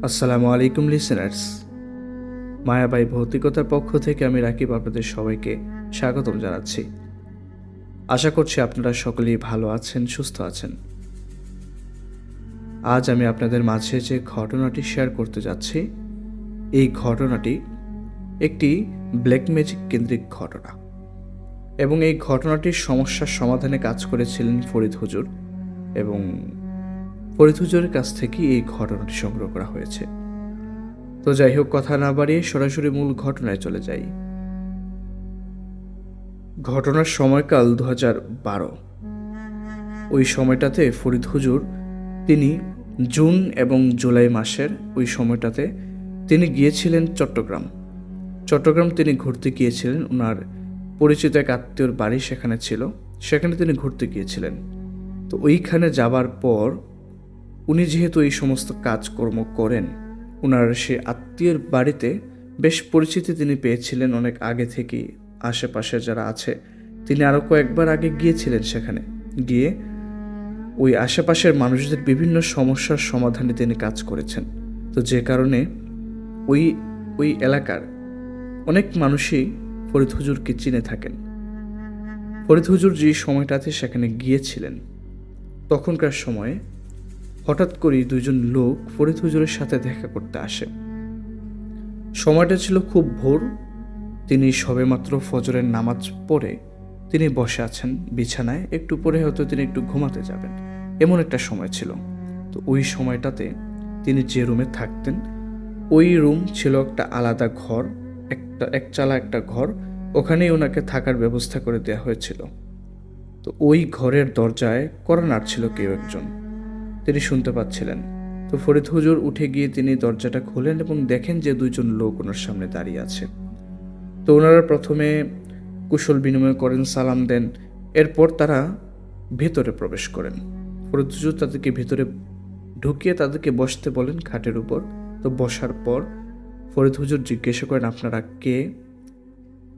আসসালামু আলাইকুম লিসেনার্স, মায়াবাই ভৌতিকতার পক্ষ থেকে আমি রাকিব আপনাদের সবাইকে স্বাগতম জানাচ্ছি। আশা করছি আপনারা সকলেই ভালো আছেন, সুস্থ আছেন। আজ আমি আপনাদের মাঝে যে ঘটনাটি শেয়ার করতে যাচ্ছি, এই ঘটনাটি একটি ব্ল্যাক ম্যাজিক কেন্দ্রিক ঘটনা এবং এই ঘটনাটির সমস্যার সমাধানে কাজ করেছিলেন ফরিদ হুজুর এবং ফরিদ হুজুরের কাছ থেকেই এই ঘটনাটি সংগ্রহ করা হয়েছে। তো যাই হোক, কথা না বাড়িয়ে সরাসরি মূল ঘটনায় চলে যাই। ঘটনার সময়কাল 2012। ওই সময়টাতে ফরিদ হুজুর তিনি জুন এবং জুলাই মাসের ওই সময়টাতে তিনি গিয়েছিলেন চট্টগ্রাম তিনি ঘুরতে গিয়েছিলেন। ওনার পরিচিত এক আত্মীয়র বাড়ি সেখানে ছিল, সেখানে তিনি ঘুরতে গিয়েছিলেন। তো ওইখানে যাবার পর উনি যেহেতু এই সমস্ত কাজকর্ম করেন, ওনার সে আত্মীয়ের বাড়িতে বেশ পরিচিতি তিনি পেয়েছিলেন অনেক আগে থেকেই। আশেপাশে যারা আছে, তিনি আরও কয়েকবার আগে গিয়েছিলেন, সেখানে গিয়ে ওই আশেপাশের মানুষদের বিভিন্ন সমস্যার সমাধানে তিনি কাজ করেছেন। তো যে কারণে ওই এলাকার অনেক মানুষই ফরিদ হুজুরকে চিনে থাকেন। ফরিদ হুজুর যে সময়টাতে সেখানে গিয়েছিলেন, তখনকার সময়ে হঠাৎ করেই দুইজন লোক ফরিদ হুজুরের সাথে দেখা করতে আসে। সময়টা ছিল খুব ভোর। তিনি সবেমাত্র ফজরের নামাজ পড়ে তিনি বসে আছেন বিছানায়, একটু পরে হয়তো তিনি একটু ঘুমাতে যাবেন, এমন একটা সময় ছিল। তো ওই সময়টাতে তিনি যে রুমে থাকতেন, ওই রুম ছিল একটা আলাদা ঘর, একচালা একটা ঘর, ওখানেই ওনাকে থাকার ব্যবস্থা করে দেওয়া হয়েছিল। তো ওই ঘরের দরজায় কড়া নাড়ছিল কেউ একজন, তিনি শুনতে পাচ্ছিলেন। তো ফরিদ হুজুর উঠে গিয়ে তিনি দরজাটা খোলেন এবং দেখেন যে দুইজন লোক ওনার সামনে দাঁড়িয়ে আছে। তো ওনারা প্রথমে কুশল বিনিময় করেন, সালাম দেন, এরপর তারা ভেতরে প্রবেশ করেন। ফরিদ হুজুর তাদেরকে ভেতরে ঢুকিয়ে তাদেরকে বসতে বলেন খাটের উপর। তো বসার পর ফরিদ হুজুর জিজ্ঞাসা করেন, আপনারা কে?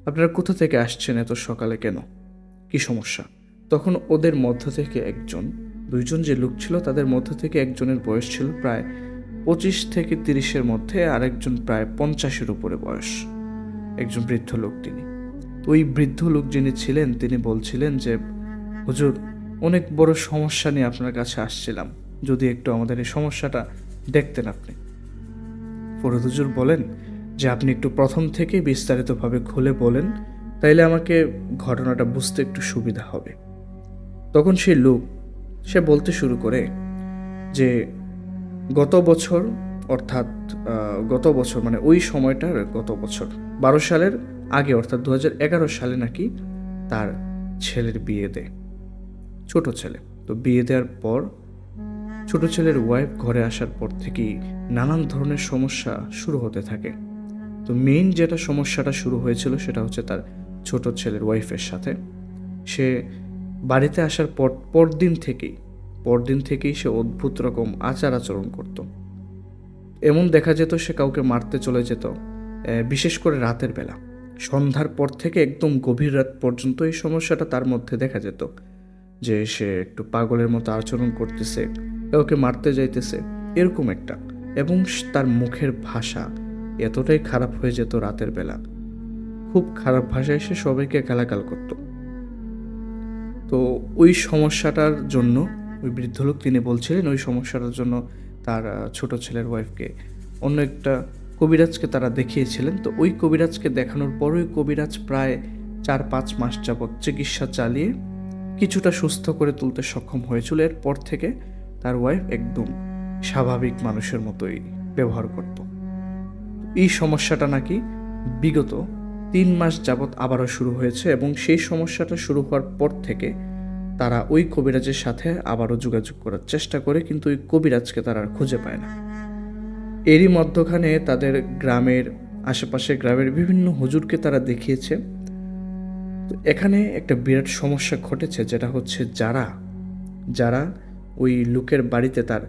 আপনারা কোথা থেকে আসছেন এত সকালে, কেন, কি সমস্যা? তখন ওদের মধ্য থেকে দুইজন যে লোক ছিল, তাদের মধ্য থেকে একজনের বয়স ছিল প্রায় 25 থেকে 30-এর মধ্যে, আর একজন প্রায় 50-এর উপরে বয়স, একজন বৃদ্ধ লোক তিনি। তো ওই বৃদ্ধ লোক যিনি ছিলেন, তিনি বলছিলেন যে, হুজুর, অনেক বড় সমস্যা নিয়ে আপনার কাছে আসছিলাম, যদি একটু আমাদের এই সমস্যাটা দেখতেন আপনি। ফরিদ হুজুর বলেন যে, আপনি একটু প্রথম থেকে বিস্তারিতভাবে খুলে বলেন, তাইলে আমাকে ঘটনাটা বুঝতে একটু সুবিধা হবে। তখন সেই লোক সে বলতে শুরু করে যে গত বছর মানে ওই সময়টার গত বছর 12 সালের আগে, অর্থাৎ 2011 সালে নাকি তার ছেলের বিয়ে দেয়, ছোট ছেলে। তো বিয়ে দেওয়ার পর ছোট ছেলের ওয়াইফ ঘরে আসার পর থেকেই নানান ধরনের সমস্যা শুরু হতে থাকে। তো মেইন যেটা সমস্যাটা শুরু হয়েছিল সেটা হচ্ছে তার ছোট ছেলের ওয়াইফের সাথে। সে বাড়িতে আসার পরদিন থেকেই সে অদ্ভুত রকম আচার আচরণ করত। এমন দেখা যেত সে কাউকে মারতে চলে যেত, বিশেষ করে রাতের বেলা, সন্ধ্যার পর থেকে একদম গভীর রাত পর্যন্ত এই সমস্যাটা তার মধ্যে দেখা যেত, যে সে একটু পাগলের মতো আচরণ করতেছে, কাউকে মারতে যাইতেছে, এরকম একটা। এবং তার মুখের ভাষা এতটাই খারাপ হয়ে যেত রাতের বেলা, খুব খারাপ ভাষায় সে সবাইকে গালাগাল করত। তো ওই সমস্যাটার জন্য ওই বৃদ্ধ লোক তিনি বলছিলেন, ওই সমস্যাটার জন্য তার ছোট ছেলের ওয়াইফকে অন্য একটা কবিরাজকে তারা দেখিয়েছিলেন। তো ওই কবিরাজকে দেখানোর পর ওই কবিরাজ প্রায় 4-5 মাস যাবৎ চিকিৎসা চালিয়ে কিছুটা সুস্থ করে তুলতে সক্ষম হয়েছিল। এরপর থেকে তার ওয়াইফ একদম স্বাভাবিক মানুষের মতোই ব্যবহার করত। এই সমস্যাটা নাকি বিগত 3 মাস যাবৎ আবারও শুরু হয়েছে এবং সেই সমস্যাটা শুরু হওয়ার পর থেকে তারা ওই কবিরাজের সাথে আবারও যোগাযোগ করার চেষ্টা করে, কিন্তু ওই কবিরাজকে তারা আর খুঁজে পায় না। এরই মধ্যখানে তাদের গ্রামের আশেপাশে গ্রামের বিভিন্ন হুজুরকে তারা দেখিয়েছে। তো এখানে একটা বিরাট সমস্যা ঘটেছে, যেটা হচ্ছে যারা ওই লোকের বাড়িতে তার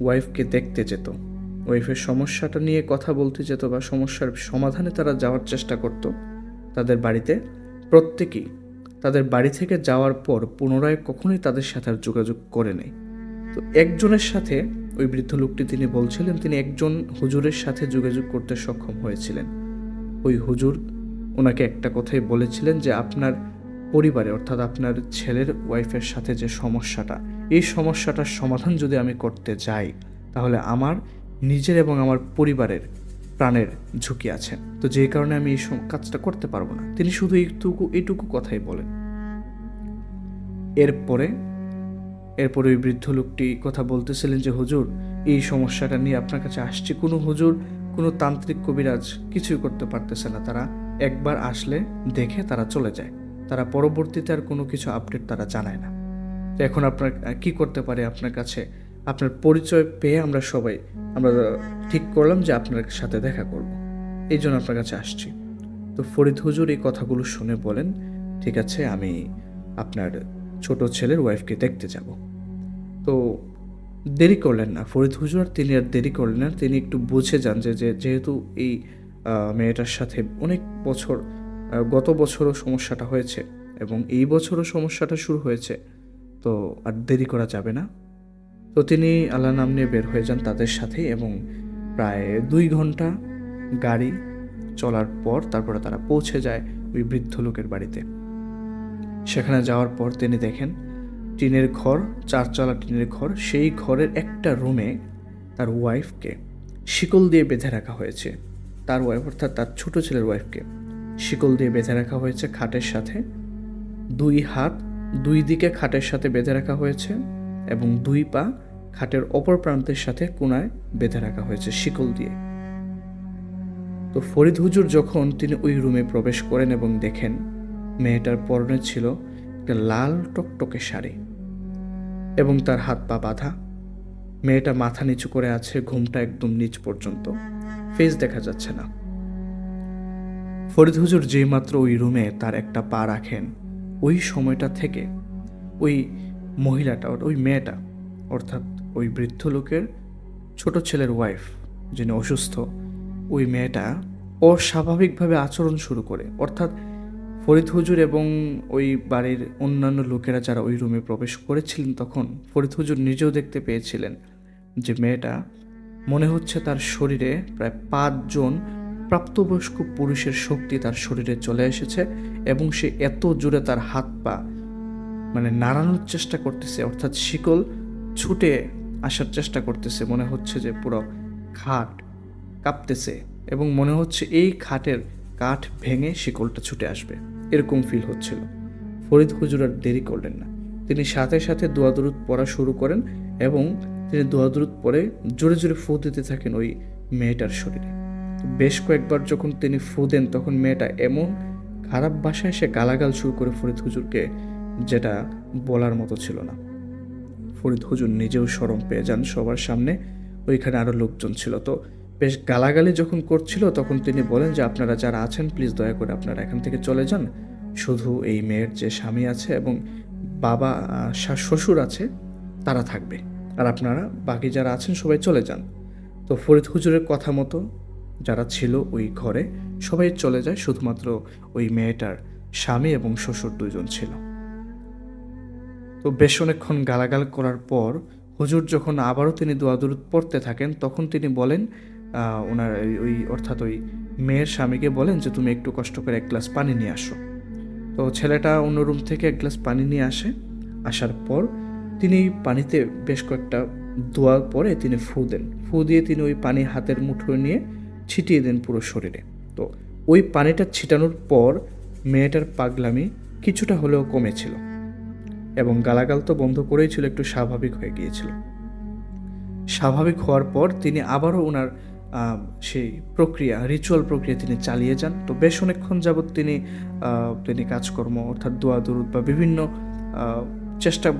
ওয়াইফকে দেখতে যেত, ওয়াইফের সমস্যাটা নিয়ে কথা বলতে যেত বা সমস্যার সমাধানে তারা যাওয়ার চেষ্টা করত তাদের বাড়িতে, প্রত্যেকেই তাদের বাড়ি থেকে যাওয়ার পর পুনরায় কখনোই তাদের সাথে আর যোগাযোগ করে নেই। তো একজনের সাথে ওই বৃদ্ধ লোকটি তিনি বলছিলেন তিনি একজন হুজুরের সাথে যোগাযোগ করতে সক্ষম হয়েছিলেন। ওই হুজুর ওনাকে একটা কথাই বলেছিলেন যে আপনার পরিবারে অর্থাৎ আপনার ছেলের ওয়াইফের সাথে যে সমস্যাটা, এই সমস্যাটার সমাধান যদি আমি করতে যাই তাহলে আমার নিজের এবং আমার পরিবারের প্রাণের ঝুঁকি আছে, তো যেই কারণে আমি এই কাজটা করতে পারবো না। তিনি শুধু এইটুকু কথাই বলেন। এরপরে ওই বৃদ্ধ লোকটি কথা বলতেছিলেন যে হুজুর এই সমস্যাটা নিয়ে আপনার কাছে আসছি, কোনো হুজুর কোনো তান্ত্রিক কবিরাজ কিছুই করতে পারতেছে না, তারা একবার আসলে দেখে তারা চলে যায়, তারা পরবর্তীতে আর কোনো কিছু আপডেট তারা জানায় না। তো এখন আপনার কি করতে পারে, আপনার কাছে আপনার পরিচয় পেয়ে আমরা ঠিক করলাম যে আপনার সাথে দেখা করব, এই জন্য আপনার কাছে আসছি। তো ফরিদ হুজুর এই কথাগুলো শুনে বলেন ঠিক আছে, আমি আপনার ছোট ছেলের ওয়াইফকে দেখতে যাব। তো দেরি করলেন না ফরিদ হুজুর, তিনি আর দেরি করলেন না। তিনি একটু বুঝে যান যে যেহেতু এই মেয়েটার সাথে অনেক বছর গত বছরও সমস্যাটা হয়েছে এবং এই বছরও সমস্যাটা শুরু হয়েছে, তো আর দেরি করা যাবে না। তো তিনি আল্লাহর নাম নিয়ে বের হয়ে যান তাদের সাথে এবং প্রায় 2 ঘন্টা গাড়ি চলার পর তারপরে তারা পৌঁছে যায় ওই বৃদ্ধ লোকের বাড়িতে। সেখানে যাওয়ার পর তিনি দেখেন টিনের ঘর, 4 টিনের ঘর, সেই ঘরের একটা রুমে তার ওয়াইফকে শিকল দিয়ে বেঁধে রাখা হয়েছে। তার ওয়াইফ অর্থাৎ তার ছোট ছেলের ওয়াইফকে শিকল দিয়ে বেঁধে রাখা হয়েছে খাটের সাথে, 2 হাত 2 দিকে খাটের সাথে বেঁধে রাখা হয়েছে এবং 2 পা খাটের অপর প্রান্তের সাথে কোনায় বেঁধে রাখা হয়েছে শিকল দিয়ে। তো ফরিদ হুজুর যখন তিনি ওই রুমে প্রবেশ করেন এবং দেখেন মেয়েটার পরনে ছিল একটা লাল টকটকে শাড়ি এবং তার হাত পা বাঁধা, মেয়েটা মাথা নিচু করে আছে, ঘুমটা একদম নিচ পর্যন্ত, ফেস দেখা যাচ্ছে না। ফরিদ হুজুর যেই মাত্র ওই রুমে তার একটা পা রাখেন, ওই সময়টা থেকে ওই মহিলাটা ওই মেয়েটা অর্থাৎ ওই বৃদ্ধ লোকের ছোট ছেলের ওয়াইফ যিনি অসুস্থ, ওই মেয়েটা অস্বাভাবিকভাবে আচরণ শুরু করে। অর্থাৎ ফরিদ হুজুর এবং ওই বাড়ির অন্যান্য লোকেরা যারা ওই রুমে প্রবেশ করেছিলেন তখন ফরিদ হুজুর নিজেও দেখতে পেয়েছিলেন যে মেয়েটা মনে হচ্ছে তার শরীরে প্রায় 5 জন প্রাপ্তবয়স্ক পুরুষের শক্তি তার শরীরে চলে এসেছে এবং সে এত জোরে তার হাত পা নাড়ানোর চেষ্টা করতেছে, অর্থাৎ শিকল ছুটে আসার চেষ্টা করতেছে। মনে হচ্ছে যে পুরো খাট কাঁপতেছে এবং মনে হচ্ছে এই খাটের কাঠ ভেঙে শিকলটা ছুটে আসবে, এরকম ফিল হচ্ছিল। ফরিদ হুজুর আর দেরি করলেন না, তিনি সাথে সাথে দোয়া দরুদ পড়া শুরু করেন এবং তিনি দোয়া দরুদ পড়ে জোরে জোরে ফু দিতে থাকেন ওই মেয়েটার শরীরে। বেশ কয়েকবার যখন তিনি ফু দেন তখন মেয়েটা এমন খারাপ ভাষায় সে গালাগাল শুরু করে ফরিদ হুজুরকে, যেটা বলার মতো ছিল না। ফরিদ হুজুর নিজেও শরম পেয়ে যান সবার সামনে, ওইখানে আরও লোকজন ছিল। তো বেশ গালাগালি যখন করছিল তখন তিনি বলেন যে আপনারা যারা আছেন প্লিজ দয়া করে আপনারা এখান থেকে চলে যান, শুধু এই মেয়ের যে স্বামী আছে এবং বাবা শ্বশুর আছে তারা থাকবে, আর আপনারা বাকি যারা আছেন সবাই চলে যান। তো ফরিদ হুজুরের কথা মতো যারা ছিল ওই ঘরে সবাই চলে যায়, শুধুমাত্র ওই মেয়েটার স্বামী এবং শ্বশুর 2 জন ছিল। তো বেশ অনেকক্ষণ গালাগাল করার পর হুজুর যখন আবারও তিনি দোয়া দরুদ পড়তে থাকেন তখন তিনি বলেন ওনার অর্থাৎ ওই মেয়ের স্বামীকে বলেন যে তুমি একটু কষ্ট করে 1 গ্লাস পানি নিয়ে আসো। তো ছেলেটা অন্য রুম থেকে 1 গ্লাস পানি নিয়ে আসে। আসার পর তিনি পানিতে বেশ কয়েকটা দোয়ার পরে তিনি ফু দেন, ফু দিয়ে তিনি ওই পানি হাতের মুঠোয় নিয়ে ছিটিয়ে দেন পুরো শরীরে। তো ওই পানিটা ছিটানোর পর মেয়েটার পাগলামি কিছুটা হলেও কমেছিল এবং গালাগাল তো বন্ধ করেই ছিল, একটু স্বাভাবিক হয়ে গিয়েছিল। স্বাভাবিক হওয়ার পর তিনি আবারও ওনার সেই রিচুয়াল প্রক্রিয়া তিনি চালিয়ে যান। তো বেশ অনেকক্ষণ যাবৎ তিনি কাজকর্ম অর্থাৎ দোয়া দুরুদ বা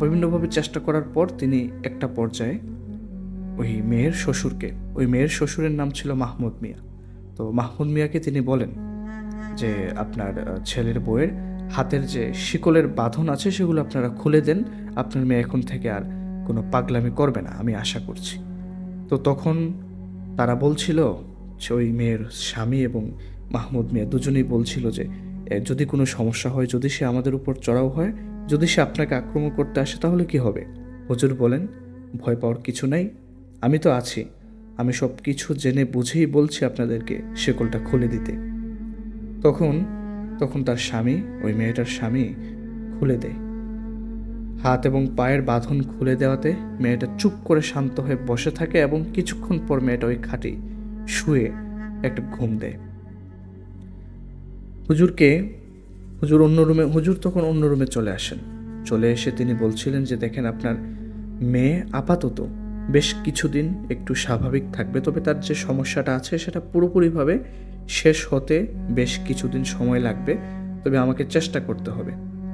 বিভিন্নভাবে চেষ্টা করার পর তিনি একটা পর্যায়ে ওই মেয়ের শ্বশুরের নাম ছিল মাহমুদ মিয়া। তো মাহমুদ মিয়াকে তিনি বলেন যে আপনার ছেলের বউয়ের হাতের যে শিকলের বাঁধন আছে সেগুলো আপনারা খুলে দেন, আপনার মেয়ে এখন থেকে আর কোনো পাগলামি করবে না, আমি আশা করছি। তো তখন তারা বলছিল, ওই মেয়ের স্বামী এবং মাহমুদ মিয়া দুজনেই বলছিল যে যদি কোনো সমস্যা হয়, যদি সে আমাদের উপর চড়াও হয়, যদি সে আপনাকে আক্রমণ করতে আসে তাহলে কি হবে? হুজুর বলেন, ভয় পাওয়ার কিছু নাই, আমি তো আছি, আমি সব কিছু জেনে বুঝেই বলছি আপনাদেরকে শিকলটা খুলে দিতে। তখন তার স্বামী, ওই মেয়েটার স্বামী খুলে দেয়। হাত এবং পায়ের বাঁধন খুলে দেওয়াতে মেয়েটা চুপ করে শান্ত হয়ে বসে থাকে এবং কিছুক্ষণ পর মেয়েটা ওই খাটে শুয়ে একটা ঘুম দেয়। হুজুর তখন অন্য রুমে চলে আসেন। চলে এসে তিনি বলছিলেন যে দেখেন, আপনার মেয়ে আপাতত বেশ কিছুদিন একটু স্বাভাবিক থাকবে, তবে তার যে সমস্যাটা আছে সেটা পুরোপুরিভাবে শেষ হতে বেশ কিছুদিন সময় লাগবে, তবে আমাকে চেষ্টা করতে হবে।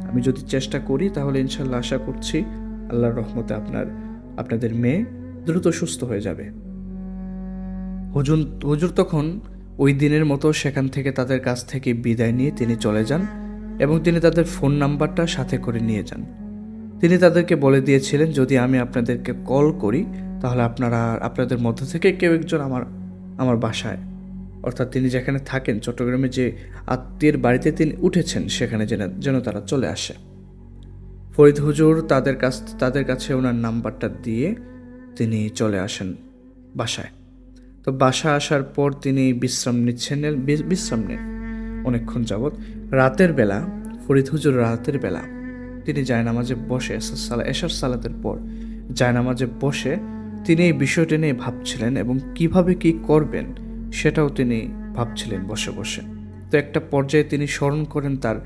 আমি যদি চেষ্টা করি তাহলে ইনশাল্লাহ আশা করছি আল্লাহর রহমতে আপনাদের মেয়ে দ্রুত সুস্থ হয়ে যাবে। হুজুর তখন ওই দিনের মতো সেখান থেকে তাদের কাছ থেকে বিদায় নিয়ে তিনি চলে যান এবং তিনি তাদের ফোন নাম্বারটা সাথে করে নিয়ে যান। তিনি তাদেরকে বলে দিয়েছিলেন, যদি আমি আপনাদেরকে কল করি তাহলে আপনাদের মধ্য থেকে কেউ একজন আমার বাসায়, অর্থাৎ তিনি যেখানে থাকেন চট্টগ্রামে যে আত্মীয়ের বাড়িতে তিনি উঠেছেন সেখানে যেন তারা চলে আসে। ফরিদ হুজুর তাদের কাছে ওনার নাম্বারটা দিয়ে তিনি চলে আসেন বাসায়। তো বাসা আসার পর তিনি বিশ্রাম নেন অনেকক্ষণ যাবৎ। ফরিদ হুজুর রাতের বেলা তিনি জায়নামাজে বসে এশার সালাতের পর জায়নামাজে বসে তিনি এই বিষয়টা নিয়ে ভাবছিলেন এবং কিভাবে কি করবেন সেটাও তিনি ভাবছিলেন বসে বসে। তো একটা পর্যায়ে তিনি স্মরণ করেন তার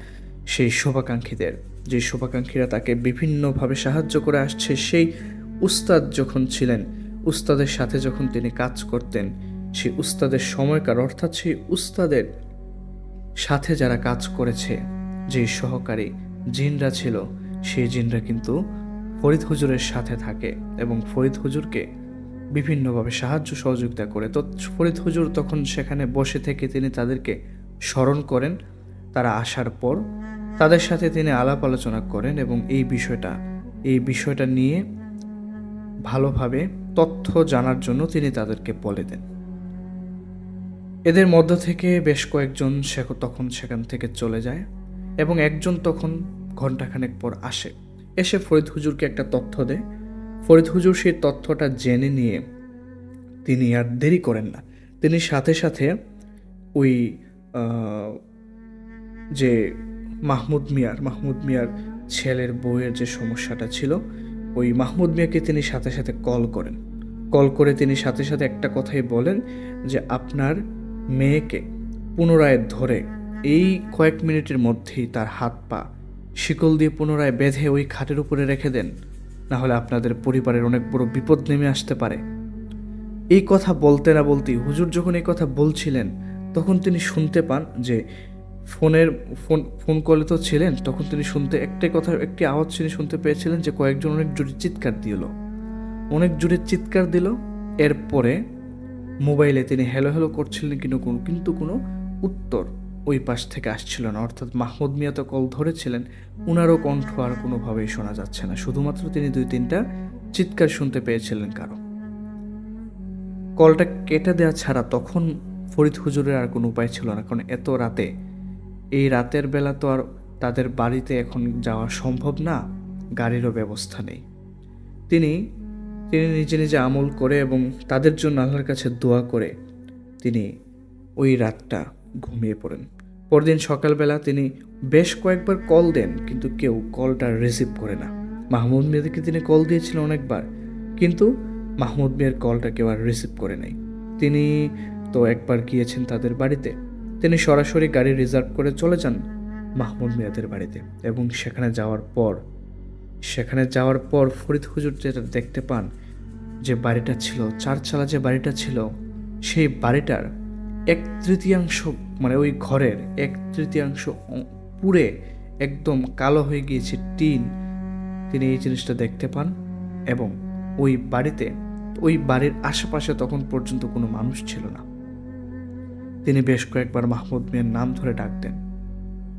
সেই শুভাকাঙ্ক্ষীদের, যে শুভাকাঙ্ক্ষীরা তাকে বিভিন্নভাবে সাহায্য করে আসছে। সেই উস্তাদ যখন ছিলেন, উস্তাদের সাথে যখন তিনি কাজ করতেন, সেই উস্তাদের সময়কার, অর্থাৎ সেই উস্তাদের সাথে যারা কাজ করেছে, যে সহকারী জিনরা ছিল, সেই জিনরা কিন্তু ফরিদ হুজুরের সাথে থাকে এবং ফরিদ হুজুরকে বিভিন্নভাবে সাহায্য সহযোগিতা করে। তো ফরিদ হুজুর তখন সেখানে বসে থেকে তিনি তাদেরকে স্মরণ করেন। তারা আসার পর তাদের সাথে তিনি আলাপ আলোচনা করেন এবং এই বিষয়টা নিয়ে ভালোভাবে তথ্য জানার জন্য তিনি তাদেরকে বলে দেন। এদের মধ্য থেকে বেশ কয়েকজন তখন সেখান থেকে চলে যায় এবং একজন তখন ঘণ্টাখানেক পর এসে ফরিদ হুজুরকে একটা তথ্য দেয়। ফরিদ হুজুর সেই তথ্যটা জেনে নিয়ে তিনি আর দেরি করেন না, তিনি সাথে সাথে ওই যে মাহমুদ মিয়ার ছেলের বউয়ের যে সমস্যাটা ছিল, ওই মাহমুদ মিয়াকে তিনি সাথে সাথে কল করে তিনি সাথে সাথে একটা কথাই বলেন যে আপনার মেয়েকে পুনরায় ধরে এই কয়েক মিনিটের মধ্যেই তার হাত পা শিকল দিয়ে পুনরায় বেঁধে ওই খাটের উপরে রেখে দেন, না হলে আপনাদের পরিবারের অনেক বড় বিপদ নেমে আসতে পারে। এই কথা বলতে না বলতেই হুজুর যখন এই কথা বলছিলেন তখন তিনি শুনতে পান যে ফোন কলে তো ছিলেন, তখন তিনি একটি আওয়াজ তিনি শুনতে পেয়েছিলেন যে কয়েকজন অনেক জোরে চিৎকার দিল। এরপরে মোবাইলে তিনি হ্যালো করছিলেন কিন্তু কোনো উত্তর ওই পাশ থেকে আসছিল না, অর্থাৎ মাহমুদ মিয়া তো কল ধরেছিলেন, উনারও কণ্ঠ আর কোনোভাবেই শোনা যাচ্ছে না, শুধুমাত্র তিনি 2-3টা চিৎকার শুনতে পেয়েছিলেন কারো। কলটা কেটে দেওয়া ছাড়া তখন ফরিদ হুজুরের আর কোনো উপায় ছিল না, কারণ এত রাতে, এই রাতের বেলা তো আর তাদের বাড়িতে এখন যাওয়া সম্ভব না, গাড়িরও ব্যবস্থা নেই। তিনি নিজে আমল করে এবং তাদের জন্য আল্লাহর কাছে দোয়া করে তিনি ওই রাতটা ঘুমিয়ে পড়েন। পরদিন সকালবেলা তিনি বেশ কয়েকবার কল দেন, কিন্তু কেউ কলটা রিসিভ করে না। মাহমুদ মিয়াকে তিনি কল দিয়েছিলেন অনেকবার, কিন্তু মাহমুদ মিয়ার কলটা কেউ আর রিসিভ করে নাই। তিনি তো একবার গিয়েছেন তাদের বাড়িতে, তিনি সরাসরি গাড়ি রিজার্ভ করে চলে যান মাহমুদ মিয়াদের বাড়িতে। এবং সেখানে যাওয়ার পর ফরিদ হুজুর যেটা দেখতে পান, যে বাড়িটা ছিল, চারচালা যে বাড়িটা ছিল, সেই বাড়িটার 1/3 মানে ওই ঘরের 1/3 পুড়ে একদম কালো হয়ে গিয়েছে, টিন। তিনি এই জিনিসটা দেখতে পান এবং ওই বাড়ির আশেপাশে তখন পর্যন্ত কোনো মানুষ ছিল না। তিনি বেশ কয়েকবার মাহমুদ মিয়ার নাম ধরে ডাক দেন,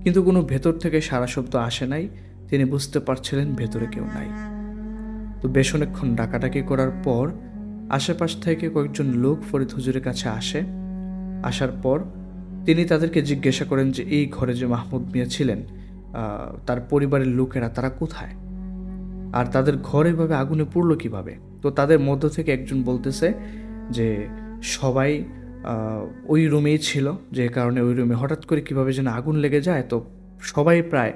কিন্তু কোনো ভেতর থেকে সাড়া শব্দ আসে নাই। তিনি বুঝতে পারছিলেন ভেতরে কেউ নাই। তো বেশ অনেকক্ষণ ডাকাডাকি করার পর আশেপাশ থেকে কয়েকজন লোক ফরিদ হুজুরের কাছে আসার পর তিনি তাদেরকে জিজ্ঞাসা করেন যে এই ঘরে যে মাহমুদ মিয়া ছিলেন, তার পরিবারের লোকেরা তারা কোথায়, আর তাদের ঘর এভাবে আগুনে পুড়লো কিভাবে। তো তাদের মধ্য থেকে একজন বলতেছে যে সবাই ওই রুমেই ছিল, যে কারণে ওই রুমে হঠাৎ করে কিভাবে যেন আগুন লেগে যায়, তো সবাই প্রায়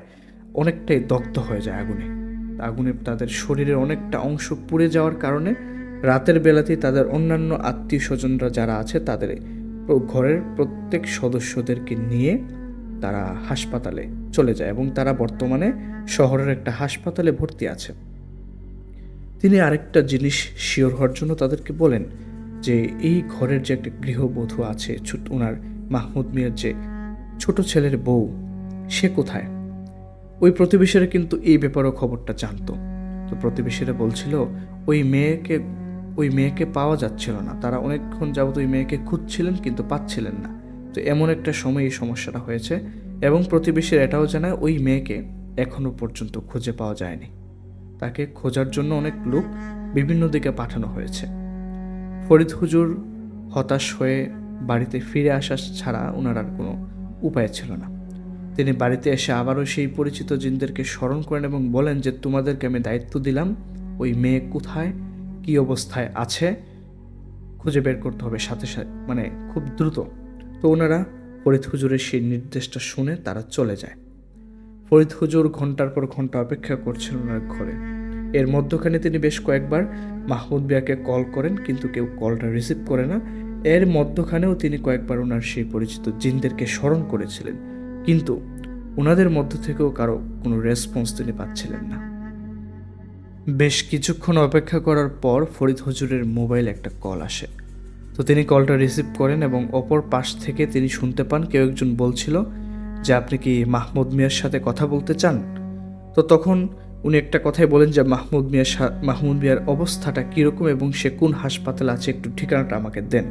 অনেকটাই দগ্ধ হয়ে যায় আগুনে তাদের শরীরের অনেকটা অংশ পুড়ে যাওয়ার কারণে রাতের বেলাতেই তাদের অন্যান্য আত্মীয় স্বজনরা যারা আছে তাদের ঘরের প্রত্যেক সদস্যদেরকে নিয়ে তারা হাসপাতালে চলে যায় এবং তারা বর্তমানে শহরের একটা হাসপাতালে ভর্তি আছে। তিনি আরেকটা জিনিস শিওর হওয়ার জন্য তাদেরকে বলেন যে এই ঘরের যে একটা গৃহবধূ আছে, ওনার মাহমুদ মিয়ার যে ছোট ছেলের বউ, সে কোথায়। ওই প্রতিবেশীরা কিন্তু এই ব্যাপারেও খবরটা জানতো। তো প্রতিবেশীরা বলছিল ওই মেয়েকে পাওয়া যাচ্ছিল না, তারা অনেকক্ষণ যাবত ওই মেয়েকে খুঁজছিলেন কিন্তু পাচ্ছিলেন না। তো এমন একটা সময় এই সমস্যাটা হয়েছে এবং প্রতিবেশীরা এটাও জানায় ওই মেয়েকে এখনো পর্যন্ত খুঁজে পাওয়া যায়নি। তাকে খোঁজার জন্য অনেক লোক বিভিন্ন দিকে পাঠানো হয়েছে। ফরিদ হুজুর হতাশ হয়ে বাড়িতে ফিরে আসা ছাড়া ওনার আর কোনো উপায় ছিল না। তিনি বাড়িতে এসে আবারও সেই পরিচিত জিনদেরকে স্মরণ করেন এবং বলেন যে তোমাদেরকে আমি দায়িত্ব দিলাম, ওই মেয়ে কোথায়, কী অবস্থায় আছে খুঁজে বের করতে হবে সাথে সাথে, মানে খুব দ্রুত। তো ওনারা ফরিদ হুজুরের সেই নির্দেশটা শুনে তারা চলে যায়। ফরিদ হুজুর ঘন্টার পর ঘন্টা অপেক্ষা করছেন ওনার ঘরে। এর মধ্যখানে তিনি বেশ কয়েকবার মাহমুদ মিয়াকে কল করেন, কিন্তু কেউ কলটা রিসিভ করে না। এর মধ্যখানেও তিনি কয়েকবার ওনার সেই পরিচিত জিনদেরকে স্মরণ করেছিলেন, কিন্তু ওনাদের মধ্য থেকেও কারো কোনো রেসপন্স তিনি পাচ্ছিলেন না। বেশ কিছুক্ষণ অপেক্ষা করার পর ফরিদ হুজুরের মোবাইলে একটা কল আসে। তো তিনি কলটা রিসিভ করেন এবং অপর পাশ থেকে তিনি শুনতে পান কেউ একজন বলছিল যে আপনি কি মাহমুদ মিয়ার সাথে কথা বলতে চান। তো তখন উনি একটা কথাই বলেন যে মাহমুদ মিয়ার অবস্থাটা কীরকম এবং সে কোন হাসপাতালে আছে, একটু ঠিকানাটা আমাকে দেন।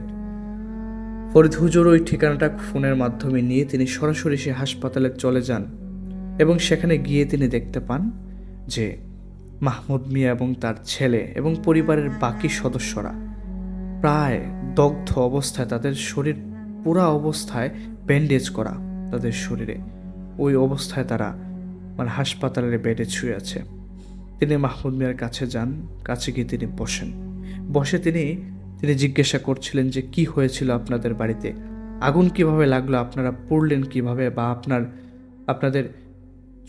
ফরিদ হুজুর ওই ঠিকানাটা ফোনের মাধ্যমে নিয়ে তিনি সরাসরি সে হাসপাতালে চলে যান এবং সেখানে গিয়ে তিনি দেখতে পান যে মাহমুদ মিয়া এবং তার ছেলে এবং পরিবারের বাকি সদস্যরা প্রায় দগ্ধ অবস্থায়, তাদের শরীর পুরা অবস্থায় ব্যান্ডেজ করা তাদের শরীরে, ওই অবস্থায় তারা মানে হাসপাতালের বেডে শুয়ে আছে। তিনি মাহমুদ মিয়ার কাছে যান, কাছে গিয়ে তিনি বসে তিনি জিজ্ঞাসা করছিলেন যে কি হয়েছিল আপনাদের বাড়িতে, আগুন কিভাবে লাগলো, আপনারা পড়লেন কিভাবে, বা আপনাদের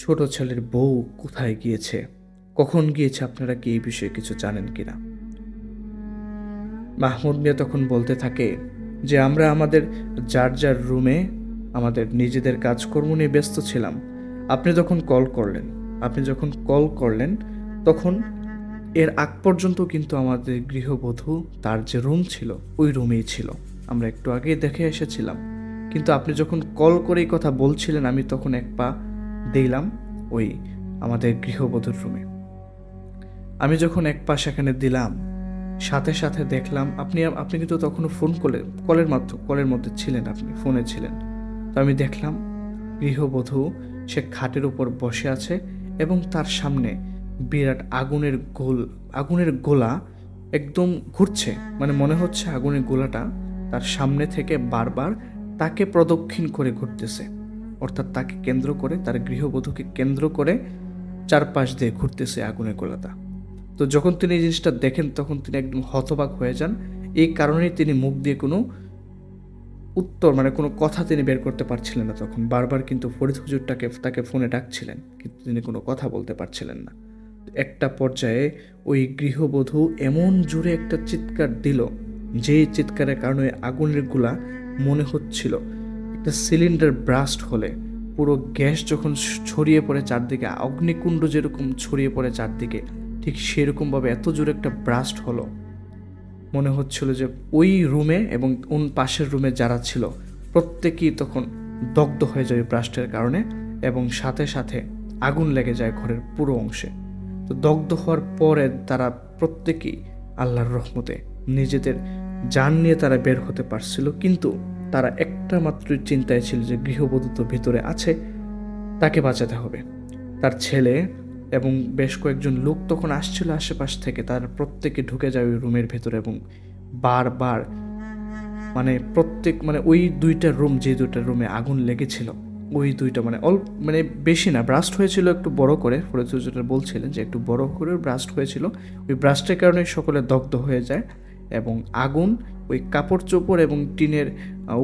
ছোট ছেলের বউ কোথায় গিয়েছে, কখন গিয়েছে, আপনারা কি এই বিষয়ে কিছু জানেন কিনা। মাহমুদ মিয়া তখন বলতে থাকে যে আমরা আমাদের যার রুমে আমাদের নিজেদের কাজকর্ম নিয়ে ব্যস্ত ছিলাম। আপনি যখন কল করলেন তখন এর আগ পর্যন্ত কিন্তু আমাদের গৃহবধূ তার যে রুম ছিল ওই রুমেই ছিল, আমরা একটু আগেই দেখে এসেছিলাম। কিন্তু আপনি যখন কল করে এই কথা বলছিলেন আমি তখন এক পা দিলাম ওই আমাদের গৃহবধূর রুমে। আমি যখন এক পা সেখানে দিলাম সাথে সাথে দেখলাম আপনি কিন্তু তখনও কলের মধ্যে ছিলেন, আপনি ফোনে ছিলেন। তো আমি দেখলাম গৃহবধূ সে খাটের উপর বসে আছে এবং তার সামনে বিরাট আগুনের গোলা একদম ঘুরছে, মানে মনে হচ্ছে আগুনের গোলাটা তার সামনে থেকে বারবার তাকে প্রদক্ষিণ করে ঘুরতেছে, অর্থাৎ তাকে কেন্দ্র করে, তার গৃহবধূকে কেন্দ্র করে চারপাশ দিয়ে ঘুরতেছে আগুনের গোলাটা। তো যখন তিনি এই জিনিসটা দেখেন তখন তিনি একদম হতবাক হয়ে যান। এই কারণেই তিনি মুখ দিয়ে কোনো উত্তর, মানে কোনো কথা তিনি বের করতে পারছিলেন না। তখন বারবার কিন্তু ফরিদ হুজুর তাকে ফোনে ডাকছিলেন, কিন্তু তিনি কোনো কথা বলতে পারছিলেন না। একটা পর্যায়ে ওই গৃহবধূ এমন জোরে একটা চিৎকার দিল, যেই চিৎকারের কারণে আগুনের গোলা মনে হচ্ছিল একটা সিলিন্ডার ব্রাস্ট হলে পুরো গ্যাস যখন ছড়িয়ে পড়ে চারদিকে, অগ্নিকুণ্ড যেরকম ছড়িয়ে পড়ে চারদিকে, ঠিক সেরকমভাবে এত জোরে একটা ব্রাস্ট হলো, মনে হচ্ছিল যে ওই রুমে এবং পাশের রুমে যারা ছিল প্রত্যেকেই তখন দগ্ধ হয়ে যায় ব্রাস্টের কারণে, এবং সাথে সাথে আগুন লেগে যায় ঘরের পুরো অংশে। তো দগ্ধ হওয়ার পরে তারা প্রত্যেকেই আল্লাহর রহমতে নিজেদের জান নিয়ে তারা বের হতে পারছিল, কিন্তু তারা একটা মাত্রই চিন্তায় ছিল যে গৃহবধূ তো ভিতরে আছে, তাকে বাঁচাতে হবে। তার ছেলে এবং বেশ কয়েকজন লোক তখন আসছিল আশেপাশ থেকে, তারা প্রত্যেকে ঢুকে যায় ওই রুমের ভেতরে এবং বারবার ওই দুইটা রুম, যে দুইটা রুমে আগুন লেগেছিল, ওই দুইটা বেশি না, ব্রাস্ট হয়েছিল একটু বড় করে। ফরিদ হুজুর বলছিলেন যে একটু বড় করে ব্রাস্ট হয়েছিল, ওই ব্রাস্টের কারণে সকলে দগ্ধ হয়ে যায় এবং আগুন ওই কাপড় চোপড় এবং টিনের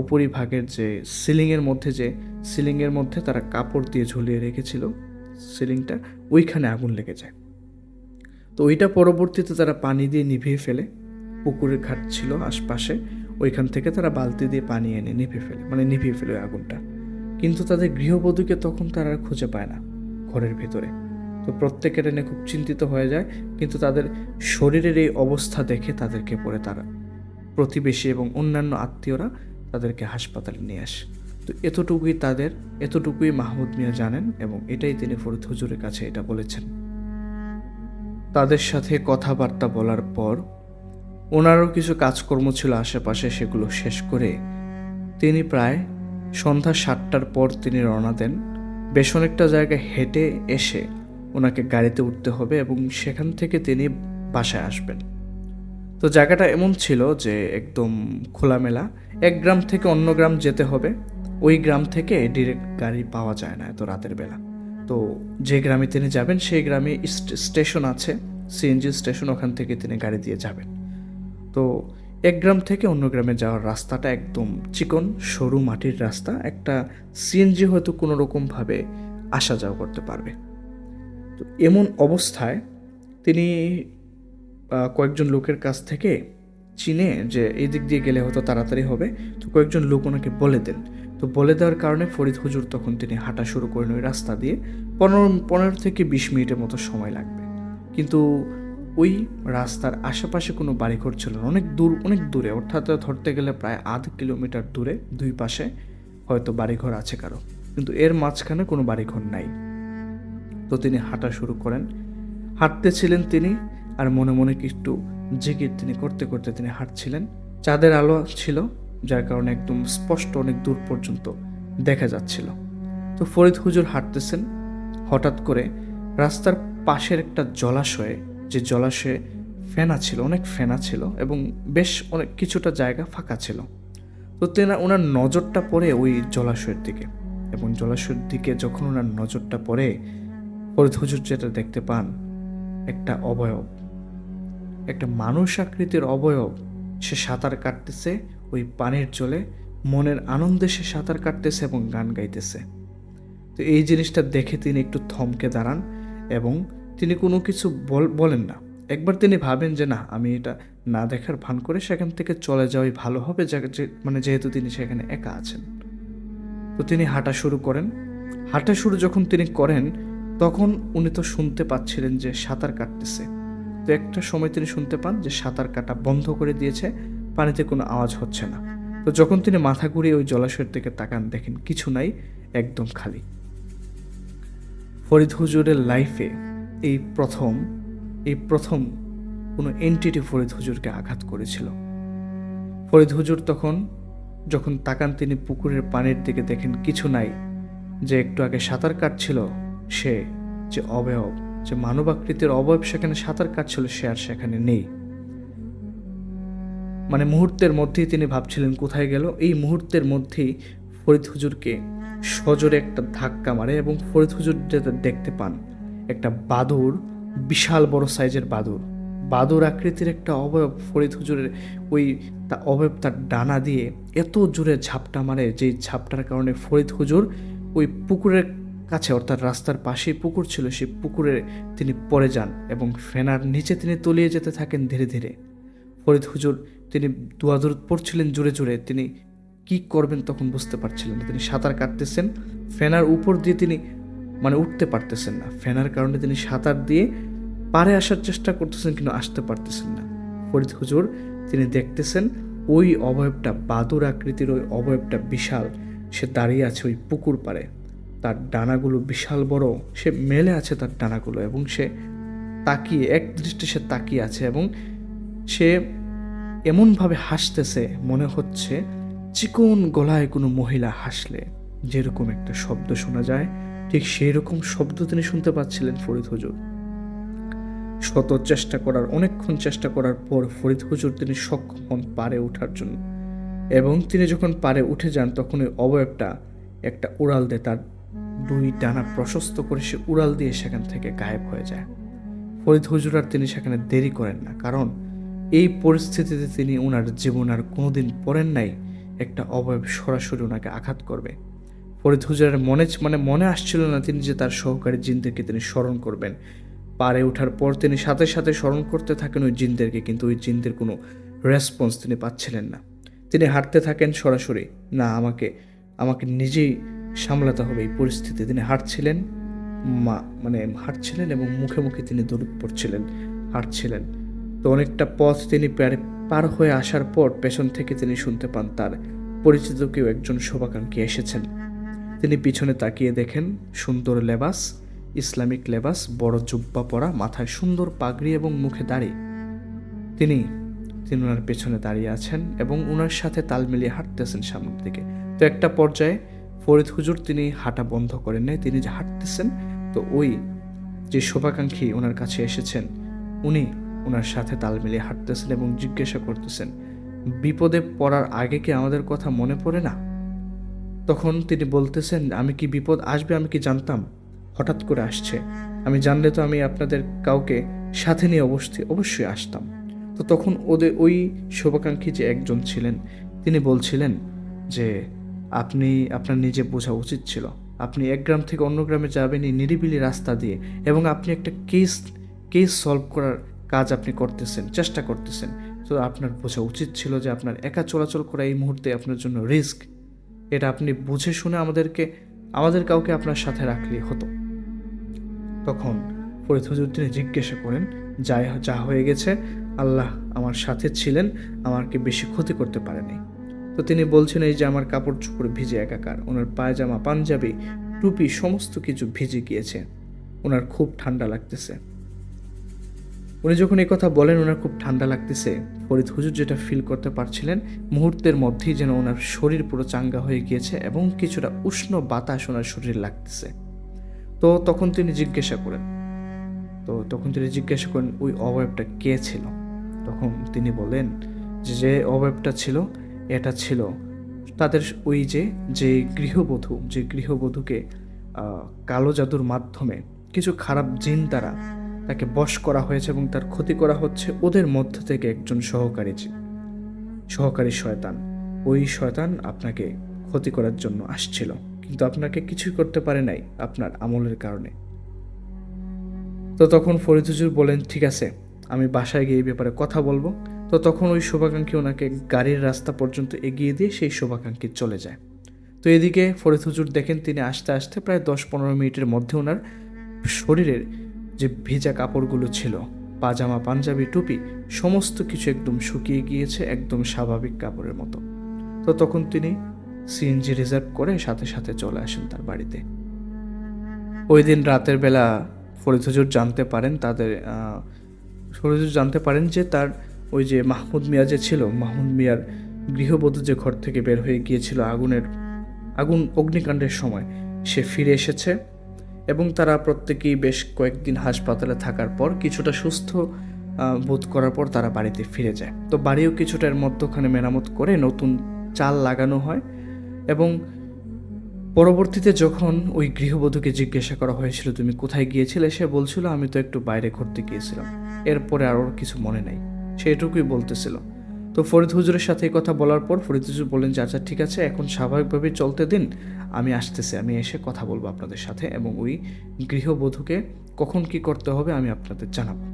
উপরিভাগের যে সিলিংয়ের মধ্যে তারা কাপড় দিয়ে ঝুলিয়ে রেখেছিল সিলিংটা, ওইখানে আগুন লেগে যায়। তো ওইটা পরবর্তীতে তারা পানি দিয়ে নিভিয়ে ফেলে, পুকুরের ঘাট ছিল আশপাশে, ওইখান থেকে তারা বালতি দিয়ে পানি এনে নিভিয়ে ফেলে ওই আগুনটা। কিন্তু তাদের গৃহবধূকে তখন তারা আর খুঁজে পায় না ঘরের ভিতরে। তো প্রত্যেকের এনে খুব চিন্তিত হয়ে যায়, কিন্তু তাদের শরীরের এই অবস্থা দেখে তাদেরকে পরে তারা প্রতিবেশী এবং অন্যান্য আত্মীয়রা তাদেরকে হাসপাতালে নিয়ে আসে। তো এতটুকুই মাহমুদ মিয়া জানেন, এবং এটাই তিনি ফরিদ হুজুরের কাছে এটা বলেছেন। তাদের সাথে কথাবার্তা বলার পর ওনারও কিছু কাজকর্ম ছিল আশেপাশে, সেগুলো শেষ করে তিনি প্রায় সন্ধ্যা 7টার পর তিনি রওনা দেন। বেশ অনেকটা জায়গায় হেঁটে এসে ওনাকে গাড়িতে উঠতে হবে এবং সেখান থেকে তিনি বাসায় আসবেন। তো জায়গাটা এমন ছিল যে একদম খোলামেলা, এক গ্রাম থেকে অন্য গ্রাম যেতে হবে, ওই গ্রাম থেকে ডিরেক্ট গাড়ি পাওয়া যায় না এত রাতের বেলা। তো যে গ্রামে তিনি যাবেন সেই গ্রামে স্টেশন আছে, সিএনজি স্টেশন, ওখান থেকে তিনি গাড়ি দিয়ে যাবেন। তো এক গ্রাম থেকে অন্য গ্রামে যাওয়ার রাস্তাটা একদম চিকন সরু মাটির রাস্তা, একটা সিএনজি হয়তো কোনো রকমভাবে আসা যাওয়া করতে পারবে। তো এমন অবস্থায় তিনি কয়েকজন লোকের কাছ থেকে চিনে যে এই দিক দিয়ে গেলে হয়তো তাড়াতাড়ি হবে, তো কয়েকজন লোক ওনাকে বলে দেন। তো বলে দেওয়ার কারণে ফরিদ হুজুর তখন তিনি হাঁটা শুরু করেন ওই রাস্তা দিয়ে। 15 থেকে 20 মিনিটের মতো সময় লাগবে, কিন্তু ওই রাস্তার আশেপাশে কোনো বাড়িঘর ছিল না, অনেক দূরে, অর্থাৎ ধরতে গেলে প্রায় 0.5 কিলোমিটার দূরে দুই পাশে হয়তো বাড়িঘর আছে কারো, কিন্তু এর মাঝখানে কোনো বাড়িঘর নাই। তো তিনি হাঁটা শুরু করেন, হাঁটতেছিলেন তিনি, আর মনে মনে একটু জিকির তিনি করতে করতে তিনি হাঁটছিলেন। চাঁদের আলো ছিল, যার কারণে একদম স্পষ্ট অনেক দূর পর্যন্ত দেখা যাচ্ছিল। তো ফরিদ হুজুর হাঁটতেছেন, হঠাৎ করে রাস্তার পাশের একটা জলাশয়ে, যে জলাশয়ে অনেক ফেনা ছিল এবং বেশ অনেক কিছুটা জায়গা ফাঁকা ছিল। তো ওনার নজরটা পড়ে ওই জলাশয়ের দিকে, এবং জলাশয়ের দিকে যখন ওনার নজরটা পড়ে, ফরিদ হুজুর যেটা দেখতে পান, একটা অবয়ব, একটা মানুষ আকৃতির অবয়ব, সে সাঁতার কাটতেছে ওই পানির জলে, মনের আনন্দে সে সাঁতার কাটতেছে এবং গান গাইতেছে। তো এই জিনিসটা দেখে তিনি একটু থমকে দাঁড়ান এবং তিনি কোনো কিছু বলেন না। একবার তিনি ভাবেন যে না, আমি এটা না দেখার ভান করে সেখান থেকে চলে যাওয়াই ভালো হবে, যেহেতু তিনি সেখানে একা আছেন। তো তিনি হাঁটা শুরু যখন তিনি করেন, তখন উনি তো শুনতে পাচ্ছিলেন যে সাঁতার কাটতেছে। তো একটা সময় তিনি শুনতে পান যে সাঁতার কাটা বন্ধ করে দিয়েছে, পানিতে কোনো আওয়াজ হচ্ছে না। তো যখন তিনি মাথা ঘুরিয়ে ওই জলাশয়ের দিকে তাকান, দেখেন কিছু নাই, একদম খালি। ফরিদ হুজুরের লাইফে এই প্রথম কোনো এন্টিটি ফরিদ হুজুরকে আঘাত করেছিল। ফরিদ হুজুর যখন তাকান, তিনি পুকুরের পানির দিকে, দেখেন কিছু নাই। যে একটু আগে সাঁতার কাটছিল, সে যে অবয়ব, যে মানবাকৃতির অবয়ব সেখানে সাঁতার কাটছিল, সে আর সেখানে নেই। মুহূর্তের মধ্যেই তিনি ভাবছিলেন কোথায় গেল। এই মুহূর্তের মধ্যেই ফরিদ হুজুরকে সজোরে একটা ধাক্কা মারে এবং ফরিদ হুজুর যেটা দেখতে পান, একটা বাদুড়, বিশাল বড় সাইজের বাদুড় আকৃতির একটা অবয়ব। ফরিদ হুজুরের অবয়ব তার ডানা দিয়ে এত জোরে ঝাপটা মারে, যেই ঝাপটার কারণে ফরিদ হুজুর ওই পুকুরের কাছে, অর্থাৎ রাস্তার পাশেই পুকুর ছিল, সেই পুকুরে তিনি পড়ে যান এবং ফেনার নিচে তিনি তলিয়ে যেতে থাকেন ধীরে ধীরে। ফরিদ হুজুর তিনি দুয়াদুরুদ পড়ছিলেন জোরে জোরে, তিনি কি করবেন তখন বুঝতে পারছিলেন না। তিনি সাঁতার কাটতেছেন, ফেনার উপর দিয়ে তিনি উঠতে পারতেছেন না। ফেনার কারণে তিনি সাঁতার দিয়ে পাড়ে আসার চেষ্টা করতেছেন কিন্তু আসতে পারতেছেন না। ফরিদ হুজুর তিনি দেখতেছেন ওই অবয়বটা, বাদুর আকৃতির ওই অবয়বটা বিশাল, সে দাঁড়িয়ে আছে ওই পুকুর পাড়ে, তার ডানাগুলো বিশাল বড়, সে মেলে আছে তার ডানাগুলো, এবং সে তাকিয়ে এক দৃষ্টি সে তাকিয়ে আছে, এবং সে এমনভাবে হাসতেছে মনে হচ্ছে চিকন গলায় কোনো মহিলা হাসলে যেরকম একটা শব্দ শোনা যায়, ঠিক সেই রকম শব্দ তিনি শুনতে পাচ্ছিলেন ফরিদ হুজুর। অনেকক্ষণ চেষ্টা করার পর ফরিদ হুজুর তিনি সক্ষম হন পাড়ে ওঠার জন্য, এবং তিনি যখন পাড়ে উঠে যান তখন ওই অবয়বটা একটা উড়াল দেয়, তার দুই ডানা প্রশস্ত করে সে উড়াল দিয়ে সেখান থেকে গায়েব হয়ে যায়। ফরিদ হুজুর আর তিনি সেখানে দেরি করেন না, কারণ এই পরিস্থিতিতে তিনি ওনার জীবন আর কোনোদিন পড়েন নাই একটা অবয়ব সরাসরি ওনাকে আঘাত করবে। ফরিদ হুজুরের মনে আসছিল না তিনি যে তার সহকারী জিনদেরকে তিনি স্মরণ করবেন। পাড়ে ওঠার পর তিনি সাথে সাথে স্মরণ করতে থাকেন ওই জিনদেরকে, কিন্তু ওই জিনদের কোনো রেসপন্স তিনি পাচ্ছিলেন না। তিনি হাঁটতে থাকেন সরাসরি, না আমাকে নিজেই সামলাতে হবে এই পরিস্থিতি। তিনি হাঁটছিলেন এবং মুখে মুখে তিনি দরুদ পড়ছিলেন, হাঁটছিলেন। তো অনেকটা পথ তিনি পার হয়ে আসার পর পেছন থেকে তিনি শুনতে পান তার পরিচিত কেউ একজন শুভাকাঙ্ক্ষী এসেছেন। তিনি পিছনে তাকিয়ে দেখেন সুন্দর লেবাস, ইসলামিক লেবাস, বড় জুব্বা পরা, মাথায় সুন্দর পাগড়ি এবং মুখে দাড়ি। তিনি ওনার পেছনে দাঁড়িয়ে আছেন এবং ওনার সাথে তাল মিলিয়ে হাঁটতেছেন সামনের দিকে। তো একটা পর্যায়ে ফরিদ হুজুর তিনি হাঁটা বন্ধ করেন নাই, তিনি যে হাঁটতেছেন, তো ওই যে শুভাকাঙ্ক্ষী ওনার কাছে এসেছেন উনি ওনার সাথে তাল মিলিয়ে হাঁটতেছেন এবং জিজ্ঞাসা করতেছেন, বিপদে পড়ার আগে কি আমাদের কথা মনে পড়ে না? তখন তিনি বলতেছেন, আমি কি বিপদ আসবে আমি কি জানতাম? হঠাৎ করে আসছে, আমি জানলে তো আমি আপনাদের কাউকে সাথে নিয়ে অবশ্যই আসতাম। তো তখন ওই শুভাকাঙ্ক্ষী যে একজন ছিলেন তিনি বলছিলেন যে আপনার নিজে বোঝা উচিত ছিল, আপনি এক গ্রাম থেকে অন্য গ্রামে যাবেন এই নিরিবিলি রাস্তা দিয়ে, এবং আপনি একটা কেস সলভ করার কাজ আপনি চেষ্টা করতেছেন। তো আপনার বোঝা উচিত ছিল যে আপনার একা চলাচল করা এই মুহূর্তে আপনার জন্য রিস্ক। এটা আপনি বুঝে শুনে আমাদের কাউকে আপনার সাথে রাখলেই হতো। তখন ফরিদ হুজুর তিনি জিজ্ঞাসা করেন, যা হয়ে গেছে আল্লাহ আমার সাথে ছিলেন, আমাকে বেশি ক্ষতি করতে পারেনি। তো তিনি বলছেন, এই যে আমার কাপড় চোপড় ভিজে একাকার, ওনার পায়জামা, পাঞ্জাবি, টুপি সমস্ত কিছু ভিজে গিয়েছে, ওনার খুব ঠান্ডা লাগতেছে। উনি যখন এই কথা বলেন ওনার খুব ঠান্ডা লাগতেছে, ফরিদ হুজুর যেটা ফিল করতে পারছিলেন মুহূর্তের মধ্যেই যেন ওনার শরীর পুরো চাঙ্গা হয়ে গিয়েছে এবং কিছুটা উষ্ণ বাতাস ওনার শরীর লাগতেছে। তো তখন তিনি জিজ্ঞাসা করেন ওই অবয়বটা কে ছিল? তখন তিনি বলেন যে অবয়বটা ছিল, এটা ছিল তাদের ওই যে গৃহবধূকে কালো জাদুর মাধ্যমে কিছু খারাপ জিন দ্বারা তাকে বশ করা হয়েছে এবং তার ক্ষতি করা হচ্ছে। ওদের মধ্য থেকে একজন সহকারী শয়তান, ওই শয়তান আপনাকে ক্ষতি করার জন্য আসছিল, কিন্তু আপনাকে কিছুই করতে পারে নাই আপনার আমলের কারণে। তো তখন ফরিদ হুজুর বলেন, ঠিক আছে, আমি বাসায় গিয়ে এই ব্যাপারে কথা বলবো। তো তখন ওই শুভাকাঙ্ক্ষী ওনাকে গাড়ির রাস্তা পর্যন্ত এগিয়ে দিয়ে সেই শুভাকাঙ্ক্ষী চলে যায়। তো এদিকে ফরিদ হুজুর দেখেন তিনি আস্তে আস্তে প্রায় 10-15 মিনিটের মধ্যে ওনার শরীরের যে ভেজা কাপড়গুলো ছিল, পাজামা, পাঞ্জাবি, টুপি সমস্ত কিছু একদম শুকিয়ে গিয়েছে, একদম স্বাভাবিক কাপড়ের মতো। তো তখন তিনি সিএনজি রিজার্ভ করে সাথে সাথে চলে আসেন তার বাড়িতে। ওই দিন রাতের বেলা ফরিদ হুজুর জানতে পারেন যে তার ওই যে মাহমুদ মিয়া যে ছিল, মাহমুদ মিয়ার গৃহবধূ যে ঘর থেকে বের হয়ে গিয়েছিল অগ্নিকাণ্ডের সময়, সে ফিরে এসেছে এবং তারা প্রত্যেকেই বেশ কয়েকদিন হাসপাতালে থাকার পর কিছুটা সুস্থ বোধ করার পর তারা বাড়িতে ফিরে যায়। তো বাড়িও কিছুটা এর মধ্যখানে মেরামত করে নতুন চাল লাগানো হয়, এবং পরবর্তীতে যখন ওই গৃহবধূকে জিজ্ঞাসা করা হয়েছিল তুমি কোথায় গিয়েছিলে, সে বলছিল আমি তো একটু বাইরে ঘুরতে গিয়েছিলাম, এরপরে আর ওর কিছু মনে নাই, সে এটুকুই বলতেছিল। তো ফরিদ হুজুরের সাথে এই কথা বলার পর ফরিদ হুজুর বললেন যে আচ্ছা ঠিক আছে, এখন স্বাভাবিকভাবে চলতে দিন, আমি আসতেছি, আমি এসে কথা বলবো আপনাদের সাথে, এবং ওই গৃহবধূকে কখন কি করতে হবে আমি আপনাদের জানাবো।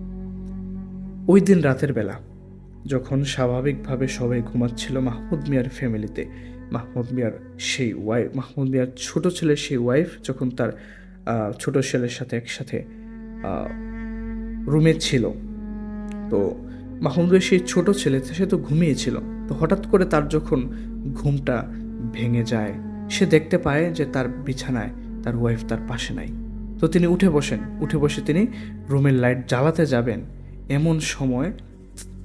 ওই দিন রাতের বেলা যখন স্বাভাবিকভাবে সবাই ঘুমাচ্ছিল মাহমুদ মিয়ার ফ্যামিলিতে, মাহমুদ মিয়ার মাহমুদ মিয়ার ছোট ছেলের সেই ওয়াইফ যখন তার ছোট ছেলের সাথে একসাথে রুমে ছিল, তো মাহমুদ মিয়ার সেই ছোট ছেলে সে তো ঘুমিয়েছিল। তো হঠাৎ করে তার যখন ঘুমটা ভেঙে যায়, সে দেখতে পায় যে তার বিছানায় তার ওয়াইফ তার পাশে নাই। তো তিনি উঠে বসে তিনি রুমের লাইট জ্বালাতে যাবেন, এমন সময়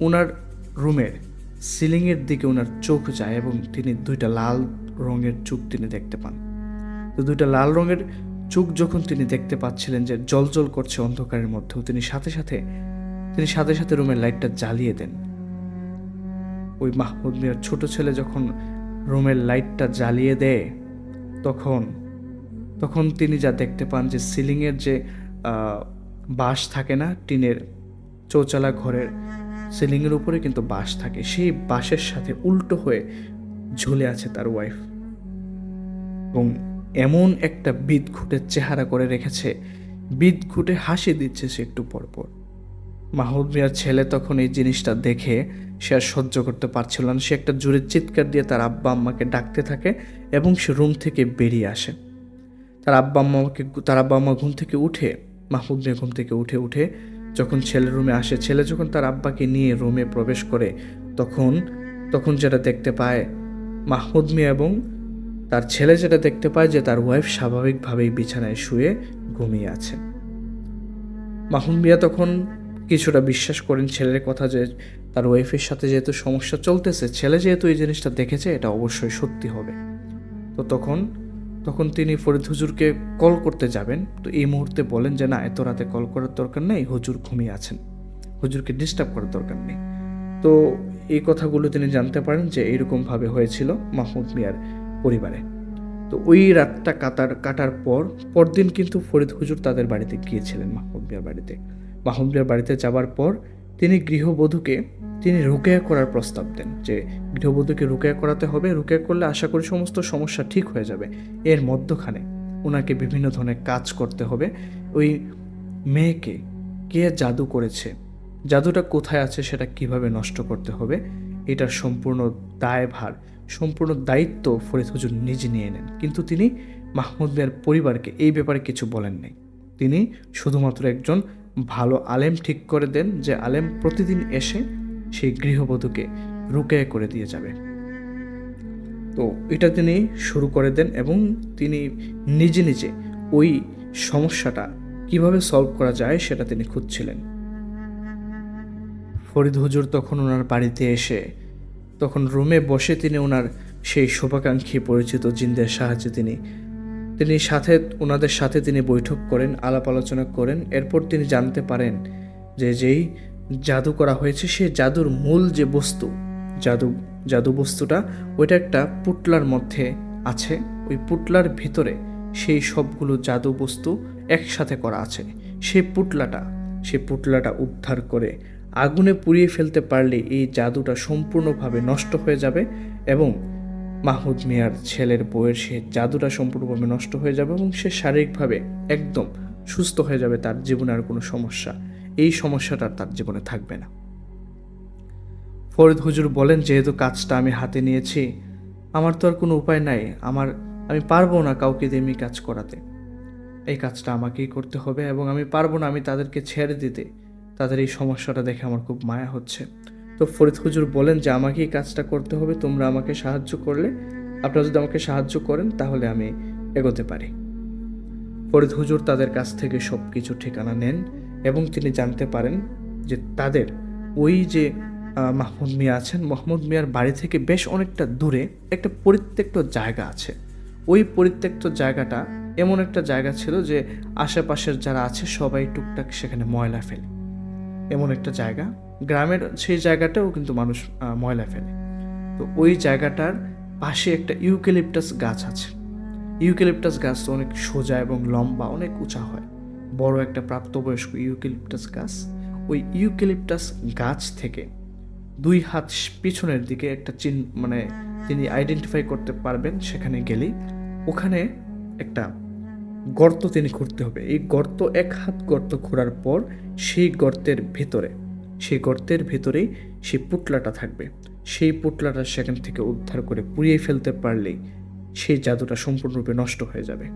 ওনার রুমের সিলিংয়ের দিকে ওনার চোখ যায় এবং তিনি দুইটা লাল রঙের চোখ তিনি দেখতে পান। তো দুইটা লাল রঙের চোখ যখন তিনি দেখতে পাচ্ছিলেন যে জ্বলজ্বল করছে অন্ধকারের মধ্যেও, তিনি সাথে সাথে রুমের লাইটটা জ্বালিয়ে দেন। ওই মাহমুদ মিয়ার ছোট ছেলে যখন রুমের লাইটটা জ্বালিয়ে দেয়, তখন তিনি যা দেখতে পান যে সিলিংয়ের যে বাঁশ থাকে না, টিনের চৌচালা ঘরের সিলিংয়ের উপরে কিন্তু বাঁশ থাকে, সেই বাঁশের সাথে উল্টো হয়ে ঝুলে আছে তার ওয়াইফ এবং এমন একটা বিদঘুটের চেহারা করে রেখেছে, বিদঘুটে হাসি দিচ্ছে সে একটু পরপর। মাহমুদ মিয়ার ছেলে তখন এই জিনিসটা দেখে সে আর সহ্য করতে পারছিল না। সে একটা জোরে চিৎকার দিয়ে তার আব্বা আম্মাকে ডাকতে থাকে এবং সে রুম থেকে বেরিয়ে আসে। তার আব্বা আম্মা ঘুম থেকে উঠে, মাহমুদ মিয়া ঘুম থেকে উঠে যখন ছেলের রুমে আসে, ছেলে যখন তার আব্বাকে নিয়ে রুমে প্রবেশ করে, তখন যেটা দেখতে পায় মাহমুদ মিয়া এবং তার ছেলে যেটা দেখতে পায় যে তার ওয়াইফ স্বাভাবিকভাবেই বিছানায় শুয়ে ঘুমিয়ে আছে। মাহমুদ মিয়া তখন কিছুটা বিশ্বাস করেন ছেলের কথা যে তার ওয়াইফের সাথে যেহেতু সমস্যা চলতেছে, ছেলে যেহেতু এই জিনিসটা দেখেছে, এটা অবশ্যই সত্যি হবে। তো তখন তিনি ফরিদ হুজুরকে কল করতে যাবেন। তো এই মুহূর্তে বলেন যে না, এত রাতে কল করার দরকার নেই, হুজুর ঘুমিয়ে আছেন, হুজুরকে ডিস্টার্ব করার দরকার নেই। তো এই কথাগুলো তিনি জানতে পারেন যে এইরকমভাবে হয়েছিল মাহমুদ মিয়ার পরিবারে। তো ওই রাতটা কাটার পরদিন কিন্তু ফরিদ হুজুর তাদের বাড়িতে গিয়েছিলেন, মাহমুদ মিয়ার বাড়িতে যাবার পর তিনি গৃহবধূকে রুকিয়া করার প্রস্তাব দেন যে গৃহবধূকে রুকিয়া করাতে হবে, রুকিয়া করলে আশা করি সমস্ত সমস্যা ঠিক হয়ে যাবে। এর মধ্যখানে ওনাকে বিভিন্ন ধরনের কাজ করতে হবে। ওই মেয়েকে কে জাদু করেছে, জাদুটা কোথায় আছে, সেটা কিভাবে নষ্ট করতে হবে, এটার সম্পূর্ণ দায়ভার, সম্পূর্ণ দায়িত্ব ফরিদ হুজুর নিজে নিয়ে নেন। কিন্তু তিনি মাহমুদ মিয়ার পরিবারকে এই ব্যাপারে কিছু বলেন নাই। তিনি শুধুমাত্র একজন ভালো আলেম ঠিক করে দেন যে আলেম প্রতিদিন এসে সেই গৃহবধূকে রুকিয়া করে দিয়ে যাবে। তো এটা তিনি শুরু করে দেন এবং তিনি নিজে ওই সমস্যাটা কিভাবে সলভ করা যায় সেটা তিনি খুঁজছিলেন। ফরিদ হুজুর তখন ওনার বাড়িতে এসে তখন রুমে বসে তিনি ওনার সেই শুভাকাঙ্ক্ষী পরিচিত জিনদের সাহায্যে তিনি ওনাদের সাথে তিনি বৈঠক করেন, আলাপ আলোচনা করেন। এরপর তিনি জানতে পারেন যে যেই জাদু করা হয়েছে সেই জাদুর মূল যে বস্তু, জাদু বস্তুটা ওইটা একটা পুটলার মধ্যে আছে। ওই পুটলার ভিতরে সেই সবগুলো জাদু বস্তু একসাথে করা আছে। সেই পুটলাটা উদ্ধার করে আগুনে পুড়িয়ে ফেলতে পারলে এই জাদুটা সম্পূর্ণভাবে নষ্ট হয়ে যাবে এবং মাহমুদ মিয়ার ছেলের বউয়ের সে জাদুটা সম্পূর্ণভাবে নষ্ট হয়ে যাবে এবং সে শারীরিকভাবে একদম সুস্থ হয়ে যাবে। তার জীবনে আর কোনো সমস্যা, এই সমস্যাটা তার জীবনে থাকবে না। ফরিদ হুজুর বলেন, যেহেতু কাজটা আমি হাতে নিয়েছি, আমার তো আর কোনো উপায় নাই, আমি পারবো না কাউকে দিয়ে আমি কাজ করাতে, এই কাজটা আমাকেই করতে হবে এবং আমি পারবো না আমি তাদেরকে ছেড়ে দিতে। তাদের এই সমস্যাটা দেখে আমার খুব মায়া হচ্ছে। তো ফরিদ হুজুর বলেন যে আমাকেই কাজটা করতে হবে, তোমরা আমাকে সাহায্য করলে, আপনারা যদি আমাকে সাহায্য করেন তাহলে আমি এগোতে পারি। ফরিদ হুজুর তাদের কাছ থেকে সব কিছু ঠিকানা নেন এবং তিনি জানতে পারেন যে তাদের ওই যে মাহমুদ মিয়া আছেন, মাহমুদ মিয়ার বাড়ি থেকে বেশ অনেকটা দূরে একটা পরিত্যক্ত জায়গা আছে। ওই পরিত্যক্ত জায়গাটা এমন একটা জায়গা ছিল যে আশেপাশের যারা আছে সবাই টুকটাক সেখানে ময়লা ফেলে, এমন একটা জায়গা। গ্রামের সেই জায়গাটাও কিন্তু মানুষ ময়লা ফেলে। তো ওই জায়গাটার পাশে একটা ইউক্যালিপটাস গাছ আছে। ইউক্যালিপটাস গাছ তো অনেক সোজা এবং লম্বা, অনেক উঁচা হয়, বড় একটা প্রাপ্তবয়স্ক ইউক্যালিপটাস গাছ। ওই ইউক্যালিপটাস গাছ থেকে 2 হাত পিছনের দিকে একটা তিনি আইডেন্টিফাই করতে পারবেন। সেখানে গেলেই ওখানে একটা গর্ত তিনি খুঁড়তে হবে। এই গর্ত 1 হাত গর্ত খোঁড়ার পর সেই গর্তের ভেতরেই সেই পুটলাটা থাকবে। সেই পুতলাটা সেখান থেকে উদ্ধার করে পুড়িয়ে ফেলতে পারলেই সেই জাদুটা সম্পূর্ণরূপে নষ্ট হয়ে যাবে।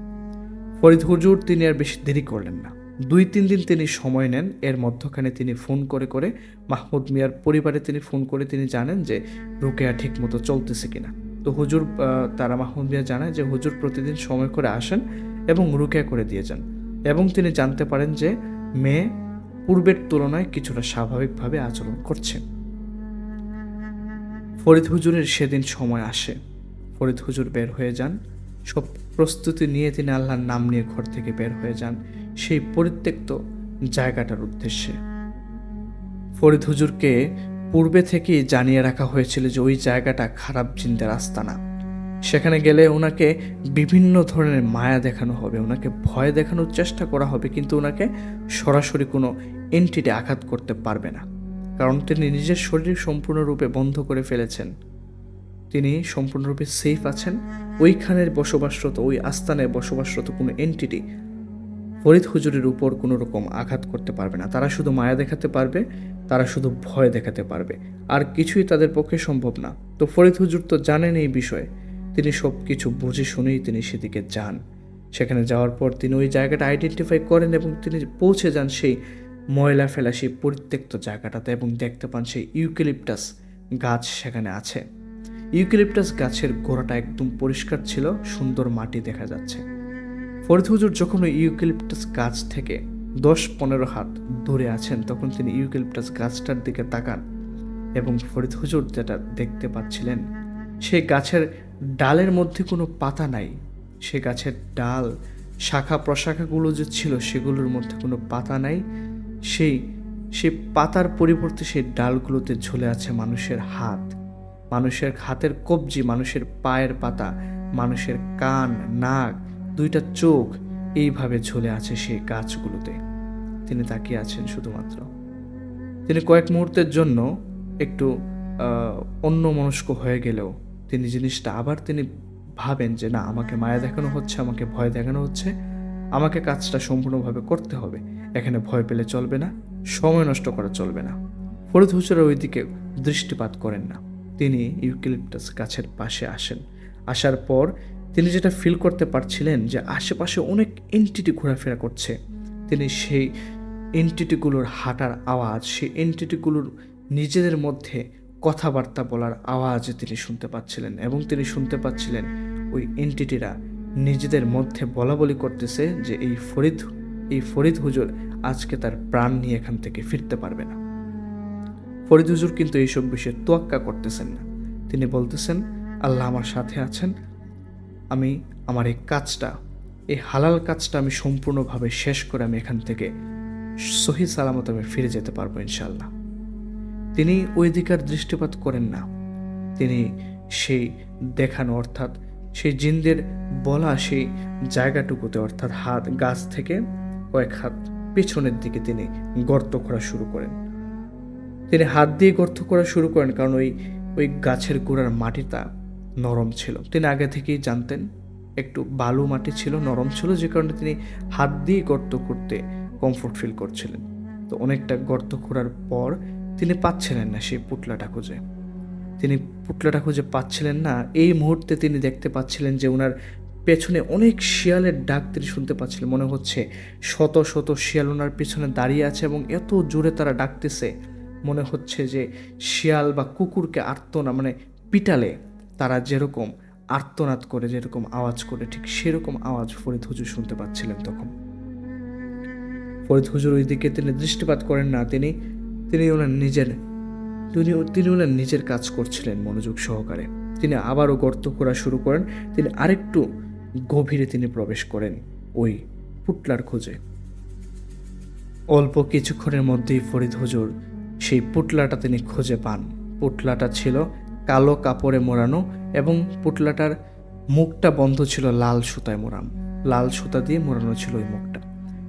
ফরিদ হুজুর তিনি আর বেশি দেরি করলেন না। 2-3 দিন তিনি সময় নেন। এর মধ্যখানে তিনি ফোন করে করে মাহমুদ মিয়ার পরিবারে তিনি ফোন করে তিনি জানেন যে রুকেয়া ঠিক মতো চলতেছে কিনা। তো হুজুর তারা মাহমুদ মিয়া জানায় যে হুজুর প্রতিদিন সময় করে আসেন এবং রুকেয়া করে দিয়ে যান, এবং তিনি জানতে পারেন যে মেয়ে পূর্বের তুলনায় কিছুটা স্বাভাবিকভাবে আচরণ করছে। ফরিদ হুজুরের সেদিন সময় আসে। ফরিদ হুজুর বের হয়ে যান, সব প্রস্তুতি নিয়ে তিনি আল্লাহর নাম নিয়ে ঘর থেকে বের হয়ে যান সেই পরিত্যক্ত জায়গাটার উদ্দেশ্যে। ফরিদ হুজুরকে পূর্বে থেকেই জানিয়ে রাখা হয়েছিল যে ওই জায়গাটা খারাপ জিনদের আস্তানা। সেখানে গেলে ওনাকে বিভিন্ন ধরনের মায়া দেখানো হবে, ওনাকে ভয় দেখানোর চেষ্টা করা হবে, কিন্তু ওনাকে সরাসরি কোনো এন্টিটি আঘাত করতে পারবে না, কারণ তিনি নিজের শরীর সম্পূর্ণরূপে বন্ধ করে ফেলেছেন। তিনি সম্পূর্ণরূপে সেফ আছেন। ওইখানের বসবাসরত, ওই আস্তানায় বসবাসরত কোনো এন্টিটি ফরিদ হুজুরের উপর কোনো রকম আঘাত করতে পারবে না। তারা শুধু মায়া দেখাতে পারবে, তারা শুধু ভয় দেখাতে পারবে, আর কিছুই তাদের পক্ষে সম্ভব না। তো ফরিদ হুজুর তো জানেন এই বিষয়ে, তিনি সব কিছু বুঝে শুনেই তিনি সেদিকে যান। সেখানে যাওয়ার পর তিনি ওই জায়গাটা আইডেন্টিফাই করেন এবং তিনি পৌঁছে যান সেই ময়লা ফেলা সেই পরিত্যক্ত জায়গাটাতে, এবং দেখতে পান সেই ইউক্যালিপটাস গাছ সেখানে আছে। ইউক্যালিপটাস গাছের গোড়াটা একদম পরিষ্কার ছিল, সুন্দর মাটি দেখা যাচ্ছে। ফরিদ হুজুর যখন ওই ইউক্যালিপটাস গাছ থেকে 10-15 হাত দূরে আছেন, তখন তিনি ইউক্যালিপটাস গাছটার দিকে তাকান এবং ফরিদ হুজুর যেটা দেখতে পাচ্ছিলেন, সেই গাছের ডালের মধ্যে কোনো পাতা নাই। সে গাছের ডাল, শাখা প্রশাখাগুলো যে ছিল সেগুলোর মধ্যে কোনো পাতা নাই। সেই পাতার পরিবর্তে সেই ডালগুলোতে ঝুলে আছে মানুষের হাত, মানুষের হাতের কবজি, মানুষের পায়ের পাতা, মানুষের কান, নাক, 2টা চোখ এইভাবে ঝুলে আছে সেই গাছগুলোতে। তিনি তাকিয়ে আছেন শুধুমাত্র। তিনি কয়েক মুহূর্তের জন্য একটু অন্যমনস্ক হয়ে গেলেও তিনি জিনিসটা আবার তিনি ভাবেন যে না, আমাকে মায়া দেখানো হচ্ছে, আমাকে ভয় দেখানো হচ্ছে, আমাকে কাজটা সম্পূর্ণভাবে করতে হবে, এখানে ভয় পেলে চলবে না, সময় নষ্ট করা চলবে না। ফরিদ হুজুর ওইদিকে দৃষ্টিপাত করেন না। তিনি ইউক্যালিপটাস গাছের পাশে আসেন। আসার পর তিনি যেটা ফিল করতে পারছিলেন যে আশেপাশে অনেক এন্টিটি ঘোরাফেরা করছে। তিনি সেই এন্টিটিগুলোর হাঁটার আওয়াজ, সেই এন্টিটিগুলোর নিজেদের মধ্যে কথাবার্তা বলার আওয়াজ তিনি শুনতে পাচ্ছিলেন, এবং তিনি শুনতে পাচ্ছিলেন ওই এন্টিটিরা নিজেদের মধ্যে বলা বলি করতেছে যে এই ফরিদ হুজুর আজকে তার প্রাণ নিয়ে এখান থেকে ফিরতে পারবে না। ফরিদ হুজুর কিন্তু এইসব বিষয়ে তোয়াক্কা করতেছেন না। তিনি বলতেছেন, আল্লাহ আমার সাথে আছেন, আমি আমার এই কাজটা, এই হালাল কাজটা আমি সম্পূর্ণভাবে শেষ করে আমি এখান থেকে সহি সালামত আমি ফিরে যেতে পারবো ইনশাআল্লাহ। তিনি ওই দিকার দৃষ্টিপাত করেন না। তিনি সেই দেখানো, অর্থাৎ সেই জিনদের বলা সেই জায়গাটুকুতে, অর্থাৎ হাত গাছ থেকে কয়েক হাত পেছনের দিকে তিনি গর্ত করা শুরু করেন। তিনি হাত দিয়ে গর্ত করা শুরু করেন, কারণ ওই গাছের গোড়ার মাটিটা নরম ছিল। তিনি আগে থেকেই জানতেন একটু বালু মাটি ছিল, নরম ছিল, যে কারণে তিনি হাত দিয়ে গর্ত করতে কমফোর্ট ফিল করছিলেন। তো অনেকটা গর্ত করার পর তিনি পাচ্ছিলেন না সেই পুতলাটা খুঁজে। তিনি পুতলাটা খুঁজে পাচ্ছিলেন না। এই মুহূর্তে তিনি দেখতে পাচ্ছিলেন যে ওনার পেছনে অনেক শিয়ালের ডাক তিনি শুনতে পাচ্ছিলেন। মনে হচ্ছে শত শত শিয়াল ওনার পেছনে দাঁড়িয়ে আছে এবং এত জোরে তারা ডাকতেছে, মনে হচ্ছে যে শিয়াল বা কুকুরকে পিটালে তারা যেরকম আর্তনাদ করে, যেরকম আওয়াজ করে, ঠিক সেরকম আওয়াজ ফরিদ হুজুর শুনতে পাচ্ছিলেন তখন। ফরিদ হুজুর ওই দিকে তিনি দৃষ্টিপাত করেন না। তিনি ওনার নিজের কাজ করছিলেন মনোযোগ সহকারে। তিনি আবারও গর্ত করা শুরু করেন। তিনি আরেকটু গভীরে তিনি প্রবেশ করেন ওই পুতলার খোঁজে। অল্প কিছুক্ষণের মধ্যেই ফরিদ হুজুর সেই পুতলাটা তিনি খুঁজে পান। পুতলাটা ছিল কালো কাপড়ে মোড়ানো এবং পুতলাটার মুখটা বন্ধ ছিল লাল সুতায় মোড়ানো, লাল সুতা দিয়ে মোড়ানো ছিল ওই মুখটা।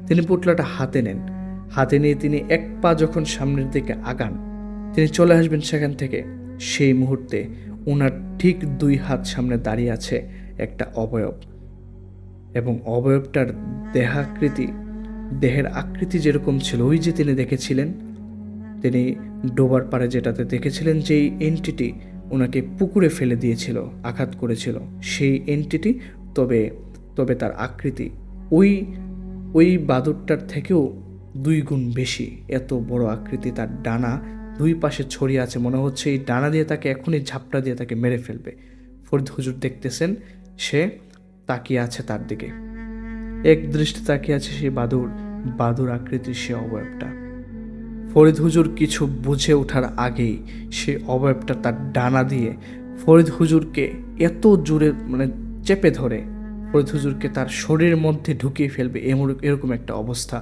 তিনি পুতলাটা হাতে নেন। হাতে নিয়ে তিনি এক পা যখন সামনের দিকে আগান, তিনি চলে আসবেন সেখান থেকে, সেই মুহূর্তে ওনার ঠিক 2 হাত সামনে দাঁড়িয়ে আছে একটা অবয়ব, এবং অবয়বটার দেহের আকৃতি যেরকম ছিল, ওই যে তিনি দেখেছিলেন, তিনি ডোবার পাড়ে যেটাতে দেখেছিলেন যে এই এন্টিটি ওনাকে পুকুরে ফেলে দিয়েছিল, আঘাত করেছিল সেই এন্টিটি। তবে তবে তার আকৃতি ওই ওই বাদুড়টার থেকেও 2 গুণ বেশি, এত বড় আকৃতি। তার ডানা 2 পাশে ছড়িয়ে আছে, মনে হচ্ছে এই ডানা দিয়ে তাকে এখনই ঝাপটা দিয়ে তাকে মেরে ফেলবে। ফরিদ হুজুর দেখতেছেন, সে তাকিয়ে আছে তার দিকে, এক দৃষ্টি তাকিয়ে আছে সেই বাদুর আকৃতির সে অবয়বটা। ফরিদ হুজুর কিছু বুঝে ওঠার আগেই সে অবয়বটা তার ডানা দিয়ে ফরিদ হুজুরকে এত জোরে চেপে ধরে ফরিদ হুজুরকে তার শরীরের মধ্যে ঢুকিয়ে ফেলবে, এরকম একটা অবস্থা।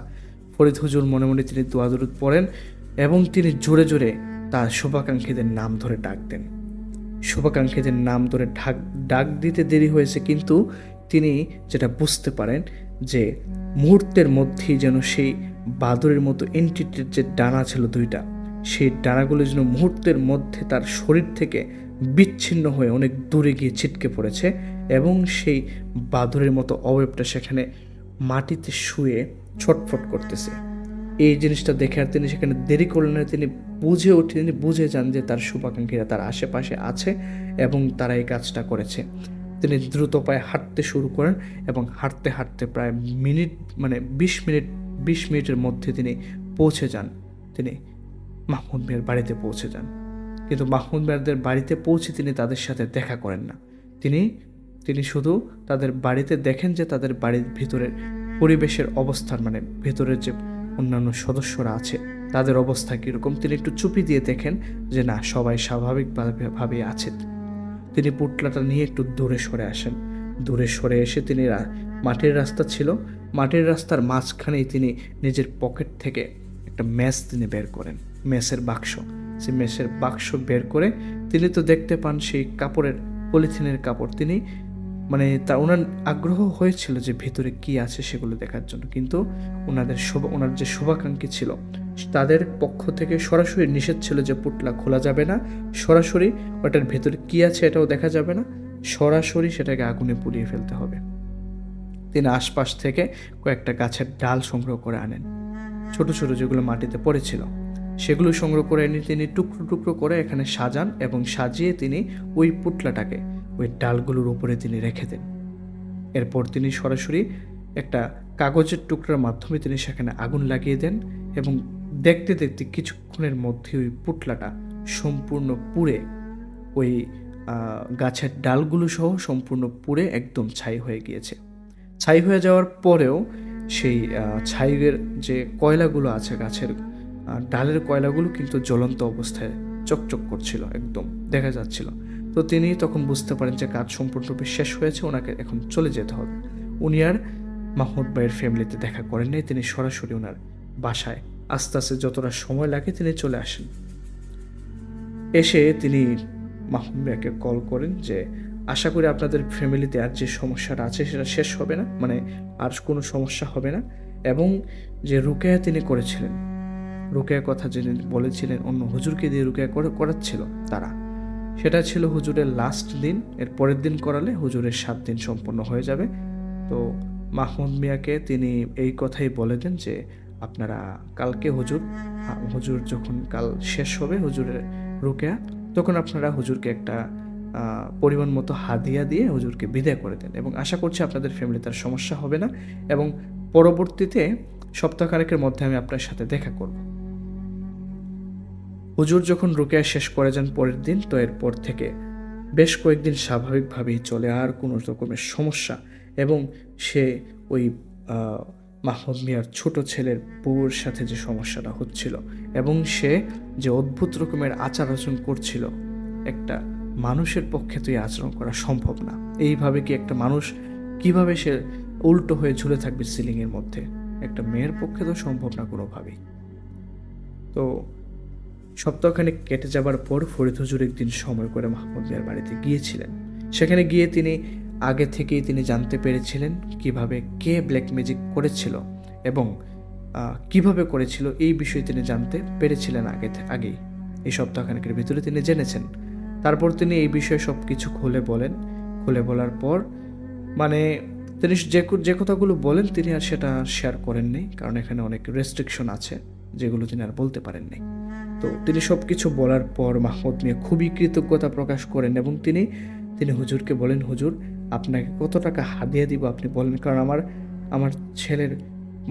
ফরিদ হুজুর মনে মনে তিনি দোয়া দরুদ পড়েন এবং তিনি জোরে জোরে তার শুভাকাঙ্ক্ষীদের নাম ধরে ডাক দেন। শুভাকাঙ্ক্ষীদের নাম ধরে ডাক দিতে দেরি হয়েছে, কিন্তু তিনি যেটা বুঝতে পারেন যে মুহূর্তের মধ্যেই যেন সেই বাদুড়ের মতো এন্টিটির যে ডানা ছিল 2টা, সেই ডানাগুলো যেন মুহূর্তের মধ্যে তার শরীর থেকে বিচ্ছিন্ন হয়ে অনেক দূরে গিয়ে ছিটকে পড়েছে এবং সেই বাদুড়ের মতো অবয়বটা সেখানে মাটিতে শুয়ে ছটফট করতেছে। এই জিনিসটা দেখে আর তিনি সেখানে দেরি করলেন না, তিনি বুঝে যান যে তার শুভাকাঙ্ক্ষীরা তার আশেপাশে আছে এবং তারা এই কাজটা করেছে। তিনি দ্রুত পায়ে হাঁটতে শুরু করেন এবং হাঁটতে হাঁটতে প্রায় 20 মিনিটের মধ্যে তিনি পৌঁছে যান। তিনি মাহমুদ মিয়ার বাড়িতে পৌঁছে যান, কিন্তু মাহমুদ মিয়াদের বাড়িতে পৌঁছে তিনি তাদের সাথে দেখা করেন না। তিনি শুধু তাদের বাড়িতে দেখেন যে তাদের বাড়ির ভিতরের পরিবেশের অবস্থান, ভেতরের যে অন্যান্য সদস্যরা আছে তাদের অবস্থা কীরকম, তিনি একটু চুপি দিয়ে দেখেন যে না, সবাই স্বাভাবিকভাবে আছে। তিনি পুটলাটা নিয়ে একটু দূরে সরে আসেন। দূরে সরে এসে তিনি মাটির রাস্তা ছিল, মাটির রাস্তার মাঝখানেই তিনি নিজের পকেট থেকে একটা ম্যাচ তিনি বের করেন, ম্যাচের বাক্স। সেই ম্যাচের বাক্স বের করে তিনি তো দেখতে পান সেই কাপড়ের, পলিথিনের কাপড়। তিনি ওনার আগ্রহ হয়েছিল যে ভিতরে কি আছে সেগুলো দেখার জন্য, কিন্তু ওনার যে শুভাকাঙ্ক্ষী ছিল তাদের পক্ষ থেকে সরাসরি নিষেধ ছিল যে পুটলা খোলা যাবে না, সরাসরি ওটার ভেতরে কি আছে এটাও দেখা যাবে না, সরাসরি সেটাকে আগুনে পুড়িয়ে ফেলতে হবে। তিনি আশপাশ থেকে কয়েকটা গাছের ডাল সংগ্রহ করে আনেন, ছোট ছোট যেগুলো মাটিতে পড়েছিল সেগুলো সংগ্রহ করে এনে তিনি টুকরো টুকরো করে এখানে সাজান এবং সাজিয়ে তিনি ওই পুটলাটাকে ওই ডালগুলোর উপরে তিনি রেখে দেন। এরপর তিনি সরাসরি একটা কাগজের টুকরার মাধ্যমে তিনি সেখানে আগুন লাগিয়ে দেন এবং দেখতে দেখতে কিছুক্ষণের মধ্যে ওই পুটলাটা সম্পূর্ণ পুড়ে, ওই গাছের ডালগুলো সহ সম্পূর্ণ পুড়ে একদম ছাই হয়ে গিয়েছে। ছাই হয়ে যাওয়ার পরেও সেই ছাইয়ের যে কয়লাগুলো আছে, গাছের ডালের কয়লাগুলো কিন্তু জ্বলন্ত অবস্থায় চকচক করছিল, একদম দেখা যাচ্ছিল। তো তিনি তখন বুঝতে পারেন যে কাজ সম্পূর্ণরূপে শেষ হয়েছে, ওনাকে এখন চলে যেতে হবে। উনি আর মাহমুদ ভাইয়ের ফ্যামিলিতে দেখা করেন নাই, তিনি সরাসরি ওনার বাসায় আস্তে আস্তে যতটা সময় লাগে তিনি চলে আসেন। এসে তিনি মাহমুদ ভাইকে কল করেন যে আশা করি আপনাদের ফ্যামিলিতে আর যে সমস্যাটা আছে সেটা শেষ হবে না, আর কোনো সমস্যা হবে না। এবং যে রুকেয়া তিনি করেছিলেন, রুকেয়ার কথা যিনি বলেছিলেন অন্য হুজুরকে দিয়ে রুকেয়া করাচ্ছিল তারা, সেটা ছিল হুজুরের লাস্ট দিন। এর পরের দিন করালে হুজুরের 7 দিন সম্পন্ন হয়ে যাবে। তো মাহমুদ মিয়াকে তিনি এই কথাই বলে দেন যে আপনারা কালকে হুজুর যখন কাল শেষ হবে হুজুরের রুকেয়া, তখন আপনারা হুজুরকে একটা পরিমাণ মতো হাদিয়া দিয়ে হুজুরকে বিদায় করে দেন এবং আশা করছি আপনাদের ফ্যামিলিতে আর সমস্যা হবে না এবং পরবর্তীতে সপ্তাহখানেকের মধ্যে আমি আপনার সাথে দেখা করব। হুজুর যখন রুকেয়া শেষ করে যান পরের দিন, তো এরপর থেকে বেশ কয়েকদিন স্বাভাবিকভাবেই চলে, আর কোনো রকমের সমস্যা, এবং সে ওই মাহমুদ মিয়ার ছোট ছেলের বউর সাথে যে সমস্যাটা হচ্ছিল এবং সে যে অদ্ভুত রকমের আচার আচরণ করছিল, একটা মানুষের পক্ষে তো এই আচরণ করা সম্ভব না। এইভাবে কি একটা মানুষ কিভাবে সে উল্টো হয়ে ঝুলে থাকবে সিলিংয়ের মধ্যে, একটা মেয়ের পক্ষে তো সম্ভব না কোনোভাবেই। তো সপ্তাহখানেক কেটে যাবার পর ফরিদ হুজুর একদিন সময় করে মাহমুদ মিয়ার বাড়িতে গিয়েছিলেন। সেখানে গিয়ে তিনি আগে থেকেই তিনি জানতে পেরেছিলেন কিভাবে কে ব্ল্যাক ম্যাজিক করেছিল এবং কিভাবে করেছিল, এই বিষয়ে তিনি জানতে পেরেছিলেন আগেই। এই সপ্তাহখানেকের ভিতরে তিনি জেনেছেন। তারপর তিনি এই বিষয়ে সব কিছু খুলে বলার পর তিনি যে কথাগুলো বলেন তিনি আর সেটা শেয়ার করেননি, কারণ এখানে অনেক রেস্ট্রিকশন আছে যেগুলো তিনি আর বলতে পারেননি। তো তিনি সব কিছু বলার পর মাহমুদ মিয়া খুবই কৃতজ্ঞতা প্রকাশ করেন এবং তিনি হুজুরকে বলেন, হুজুর আপনাকে কত টাকা হাদিয়া দিব আপনি বলেন, কারণ আমার ছেলের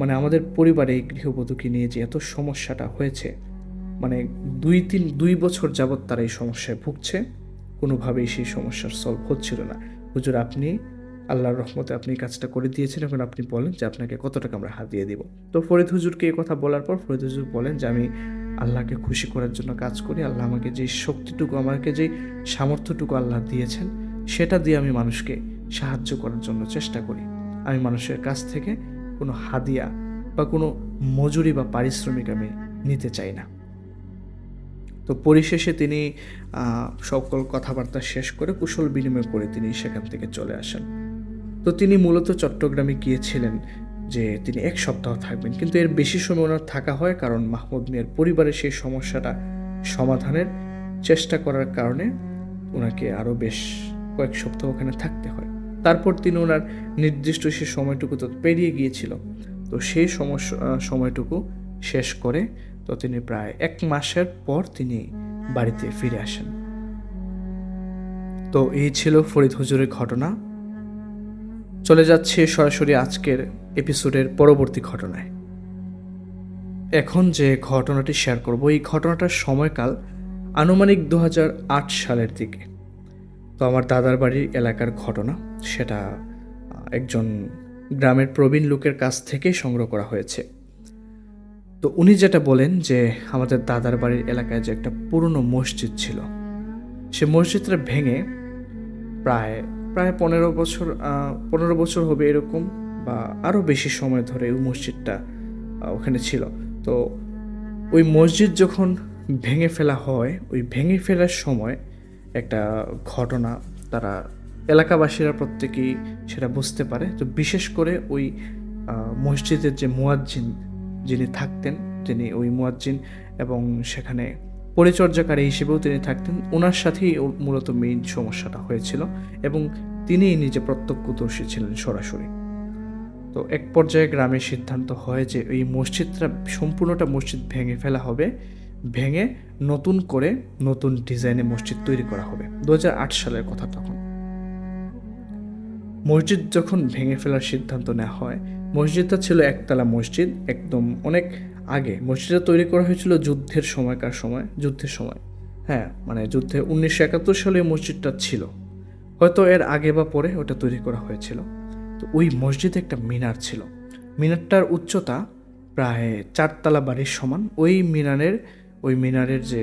মানে আমাদের পরিবারে এই গৃহবধূকে নিয়ে যে এত সমস্যাটা হয়েছে, মানে 2 বছর যাবৎ তারা এই সমস্যায় ভুগছে, কোনোভাবেই সেই সমস্যার সলভ হচ্ছিল না। হুজুর আপনি আল্লাহর রহমতে আপনি কাজটা করে দিয়েছেন, এখন আপনি বলেন যে আপনাকে কত টাকা আমরা হাদিয়া দিব। তো ফরিদ হুজুরকে এই কথা বলার পর ফরিদ হুজুর বলেন যে আমি আল্লাহকে খুশি করার জন্য কাজ করি, আল্লাহ আমাকে যে শক্তিটুকু, আমাকে যে সামর্থ্যটুকু আল্লাহ দিয়েছেন সেটা দিয়ে আমি মানুষকে সাহায্য করার জন্য চেষ্টা করি। আমি মানুষের কাছ থেকে কোনো হাদিয়া বা কোনো মজুরি বা পারিশ্রমিক আমি নিতে চাই না। তো পরিশেষে তিনি সকল কথাবার্তা শেষ করে কুশল বিনিময় করে তিনি সেখান থেকে চলে আসেন। তো তিনি মূলত চট্টগ্রামে গিয়েছিলেন যে তিনি 1 সপ্তাহ থাকবেন, কিন্তু এর বেশি সময় ওনার থাকা হয় কারণ মাহমুদ মিয়ার পরিবারের সেই সমস্যাটা সমাধানের চেষ্টা করার কারণে ওনাকে আরও বেশ কয়েক সপ্তাহ ওখানে থাকতে হয়। তারপর তিনি ওনার নির্দিষ্ট সেই সময়টুকু তো পেরিয়ে গিয়েছিল, তো সেই সময়টুকু শেষ করে তো তিনি প্রায় 1 মাসের পর তিনি বাড়িতে ফিরে আসেন। তো এই ছিল ফরিদ হুজুরের ঘটনা। চলে যাচ্ছে সরাসরি আজকের এপিসোডের পরবর্তী ঘটনায়। এখন যে ঘটনাটি শেয়ার করব, এই ঘটনাটার সময়কাল আনুমানিক 2008 সালের দিকে। তো আমার দাদার বাড়ির এলাকার ঘটনা, সেটা একজন গ্রামের প্রবীণ লোকের কাছ থেকে সংগ্রহ করা হয়েছে। তো উনি যেটা বলেন যে আমাদের দাদার বাড়ির এলাকায় যে একটা পুরনো মসজিদ ছিল, সে মসজিদটা ভেঙে প্রায় 15 বছর হবে এরকম, বা আরও বেশি সময় ধরে ওই মসজিদটা ওখানে ছিল। তো ওই মসজিদ যখন ভেঙে ফেলা হয়, ওই ভেঙে ফেলার সময় একটা ঘটনা তারা এলাকাবাসীরা প্রত্যেকেই সেটা বুঝতে পারে। তো বিশেষ করে ওই মসজিদের যে মুয়াজ্জিন যিনি থাকতেন, তিনি ওই মুয়াজ্জিন এবং সেখানে পরিচর্যাকারী হিসেবেও তিনি থাকতেন, ওনার সাথেই মূলত মেইন সমস্যাটা হয়েছিল এবং তিনি নিজে প্রত্যক্ষদর্শী ছিলেন সরাসরি। তো এক পর্যায়ে গ্রামের সিদ্ধান্ত হয় যে এই মসজিদটা সম্পূর্ণটা মসজিদ ভেঙে ফেলা হবে, ভেঙে নতুন করে নতুন ডিজাইনে মসজিদ তৈরি করা হবে। 2008 সালের কথা। তখন মসজিদ যখন ভেঙে ফেলার সিদ্ধান্ত নেওয়া হয়, মসজিদটা ছিল একতলা মসজিদ, একদম অনেক আগে মসজিদটা তৈরি করা হয়েছিল যুদ্ধের সময়। হ্যাঁ, মানে যুদ্ধে 1971 সালে মসজিদটা ছিল, হয়তো এর আগে বা পরে ওটা তৈরি করা হয়েছিল। তো ওই মসজিদে একটা মিনার ছিল, মিনারটার উচ্চতা প্রায় 4 তলা বাড়ির সমান। ওই মিনারের যে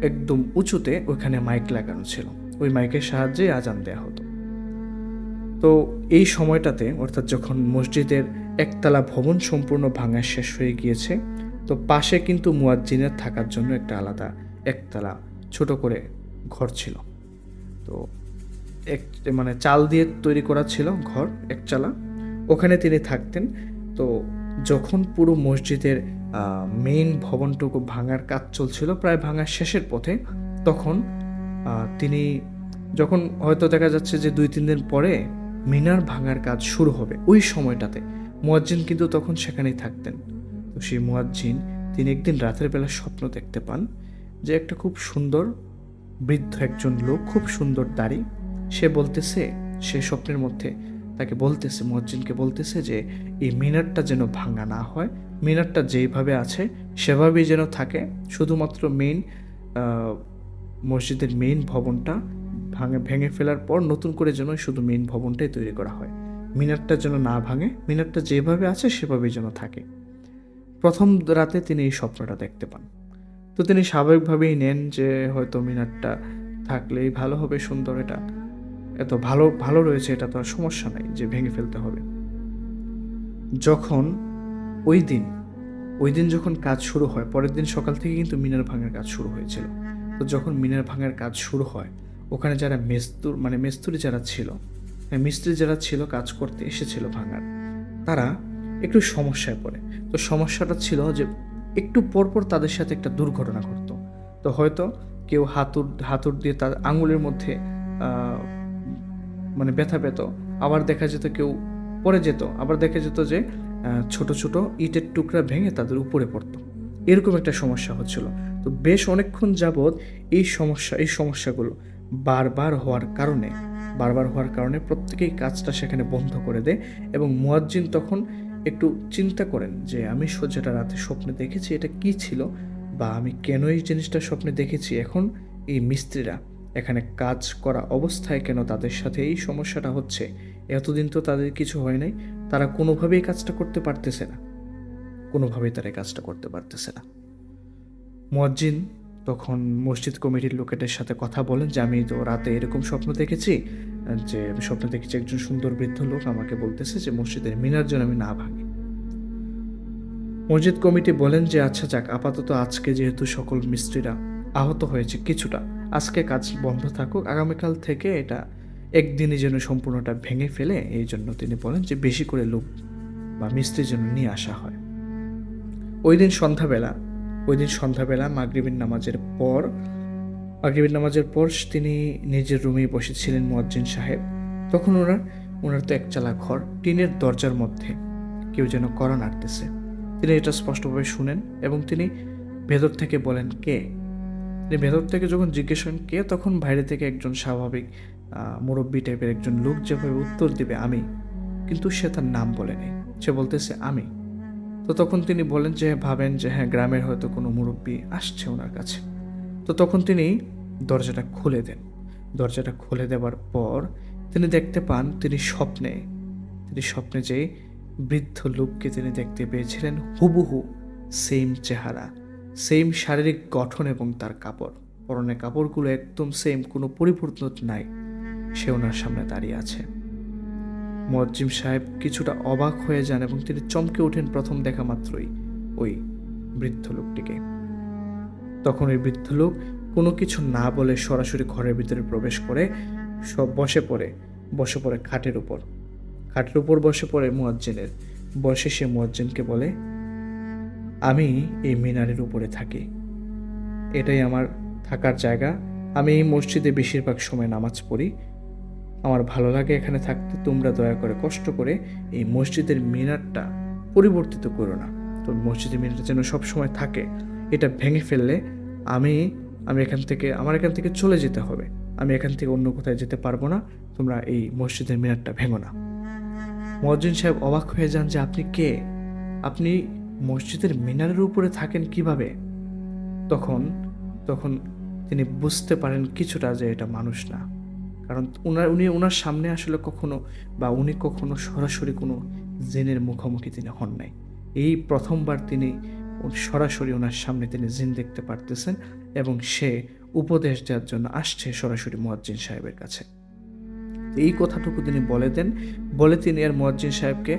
একদম উঁচুতে ওইখানে মাইক লাগানো ছিল, ওই মাইকের সাহায্যে আজান দেয়া হতো। তো এই সময়টাতে, অর্থাৎ যখন মসজিদের একতলা ভবন সম্পূর্ণ ভাঙা শেষ হয়ে গিয়েছে, তো পাশে কিন্তু মুয়াজ্জিনের থাকার জন্য একটা আলাদা একতলা ছোট করে ঘর ছিল। তো মানে চাল দিয়ে তৈরি করা ছিল ঘর, একচালা, ওখানে তিনি থাকতেন। তো যখন পুরো মসজিদের মেইন ভবনটুকু ভাঙার কাজ চলছিল, প্রায় ভাঙার শেষের পথে, তখন তিনি যখন হয়তো দেখা যাচ্ছে যে 2-3 দিন পরে মিনার ভাঙার কাজ শুরু হবে, ওই সময়টাতে মুয়াজ্জিন কিন্তু তখন সেখানেই থাকতেন। তো সেই মুয়াজ্জিন তিনি একদিন রাতের বেলা স্বপ্ন দেখতে পান যে একটা খুব সুন্দর বৃদ্ধ একজন লোক, খুব সুন্দর দাড়ি, সে স্বপ্নের মধ্যে তাকে বলতেছে, মুয়াজ্জিনকে বলতেছে যে এই মিনারটা যেন ভাঙা না হয়, মিনারটা যেইভাবে আছে সেভাবেই যেন থাকে, শুধুমাত্র মসজিদের মেইন ভবনটা ভেঙে ফেলার পর নতুন করে যেন শুধু মেইন ভবনটাই তৈরি করা হয়, মিনারটা যেন না ভাঙে, মিনারটা যেভাবে আছে সেভাবেই যেন থাকে। প্রথম রাতে তিনি এই স্বপ্নটা দেখতে পান। তো তিনি স্বাভাবিকভাবেই নেন যে হয়তো মিনারটা থাকলেই ভালো হবে, সুন্দর, এটা এত ভালো রয়েছে, এটা তো আর সমস্যা নাই যে ভেঙে ফেলতে হবে। যখন ওই দিন যখন কাজ শুরু হয়, পরের দিন সকাল থেকে কিন্তু মিনার ভাঙার কাজ শুরু হয়েছিল। তো যখন মিনার ভাঙার কাজ শুরু হয়, ওখানে যারা মিস্ত্রি যারা ছিল কাজ করতে এসেছিল ভাঙার, তারা একটু সমস্যায় পড়ে। তো সমস্যাটা ছিল যে একটু পরপর তাদের সাথে একটা দুর্ঘটনা ঘটতো। তো হয়তো কেউ হাতুড় দিয়ে তার আঙুলের মধ্যে মানে ব্যথা পেত, আবার দেখা যেত কেউ পড়ে যেত, আবার দেখা যেত যে ছোট ছোট ইটের টুকরা ভেঙে তাদের উপরে পড়তো। এরকম একটা সমস্যা হচ্ছিল। তো বেশ অনেকক্ষণ যাবৎ এই সমস্যাগুলো বারবার হওয়ার কারণে প্রত্যেকেই কাজটা সেখানে বন্ধ করে দেয় এবং মুয়াজ্জিন তখন একটু চিন্তা করেন যে আমি যেটা রাতে স্বপ্নে দেখেছি এটা কী ছিল বা আমি কেন এই জিনিসটা স্বপ্নে দেখেছি, এখন এই মিস্ত্রিরা এখানে কাজ করা অবস্থায় কেন তাদের সাথে এই সমস্যাটা হচ্ছে, এতদিন তো তাদের কিছু হয় নাই, তারা কোনোভাবেই কাজটা করতে পারতেছে না, মুয়াজ্জিন তখন মসজিদ কমিটির লোকেদের সাথে কথা বলেন যে আমি তো রাতে এরকম স্বপ্ন দেখেছি, যে আমি স্বপ্নে দেখেছি একজন সুন্দর বৃদ্ধ লোক আমাকে বলতেছে যে মসজিদের মিনার যেন আমি না ভাঙি। মসজিদ কমিটি বলেন যে আচ্ছা যাক, আপাতত আজকে যেহেতু সকল মিস্ত্রিরা আহত হয়েছে কিছুটা, আজকে কাজ বন্ধ থাকুক, আগামীকাল থেকে এটা একদিনই যেন সম্পূর্ণটা ভেঙে ফেলে, এই জন্য তিনি বলেন যে বেশি করে লোক বা মিস্ত্রি যেন নিয়ে আসা হয়। ওই দিন সন্ধ্যাবেলা মাগরিবের নামাজের পর তিনি নিজের রুমেই বসেছিলেন মুয়াজ্জিন সাহেব। তখন ওনার তো একচালা ঘর, টিনের দরজার মধ্যে কেউ যেন কড়া নাড়তেছে। তিনি এটা স্পষ্টভাবে শুনেন এবং তিনি ভেতর থেকে বলেন কে। তিনি ভেতর থেকে যখন জিজ্ঞেস করেন কে, তখন বাইরে থেকে একজন স্বাভাবিক মুরব্বী টাইপের একজন লোক যেভাবে উত্তর দিবে আমি, কিন্তু সে তার নাম বলে নেই, সে বলতেছে আমি। তো তখন তিনি বলেন যে ভাবেন যে হ্যাঁ, গ্রামের হয়তো কোনো মুরব্বী আসছে ওনার কাছে। তো তখন তিনি দরজাটা খুলে দেওয়ার পর তিনি দেখতে পান তিনি স্বপ্নে যে বৃদ্ধ লোককে তিনি দেখতে পেয়েছিলেন, হুবহু সেম চেহারা, সেম শারীরিক গঠন এবং তার পরনের কাপড়গুলো একদম সেম, কোনো পরিবর্তন নাই, সে ওনার সামনে দাঁড়িয়ে আছে। মুয়াজ্জিম সাহেব কিছুটা অবাক হয়ে যান এবং তিনি চমকে ওঠেন প্রথম দেখা মাত্রই ওই বৃদ্ধ লোকটিকে। তখন ওই বৃদ্ধ লোক কোনো কিছু না বলে সরাসরি ঘরের ভিতরে প্রবেশ করে সব বসে পড়ে খাটের উপর বসে পড়ে সে মুয়াজ্জিনকে বলে, আমি এই মিনারের উপরে থাকি, এটাই আমার থাকার জায়গা, আমি এই মসজিদে বেশিরভাগ সময় নামাজ পড়ি, আমার ভালো লাগে এখানে থাকতে, তোমরা দয়া করে কষ্ট করে এই মসজিদের মিনারটা পরিবর্তিত করো না, তো মসজিদের মিনারটা যেন সবসময় থাকে, এটা ভেঙে ফেললে আমার এখান থেকে চলে যেতে হবে, আমি এখান থেকে অন্য কোথায় যেতে পারবো না, তোমরা এই মসজিদের মিনারটা ভেঙো না। মুয়াজ্জিন সাহেব অবাক হয়ে যান যে আপনি কে, আপনি মসজিদের মিনারের উপরে থাকেন কিভাবে? তখন তিনি বুঝতে পারেন কিছুটা যে এটা মানুষ না, কারণ ওনার সামনে আসলে উনি কখনো সরাসরি কোনো জিনের মুখোমুখি তিনি হন নাই। এই প্রথমবার তিনি সরাসরি ওনার সামনে তিনি জিন দেখতে পারতেছেন এবং সে উপদেশ দেওয়ার জন্য আসছে সরাসরি মুয়াজ্জিন সাহেবের কাছে। এই কথাটুকু তিনি বলে তিনি আর মুয়াজ্জিন সাহেবকে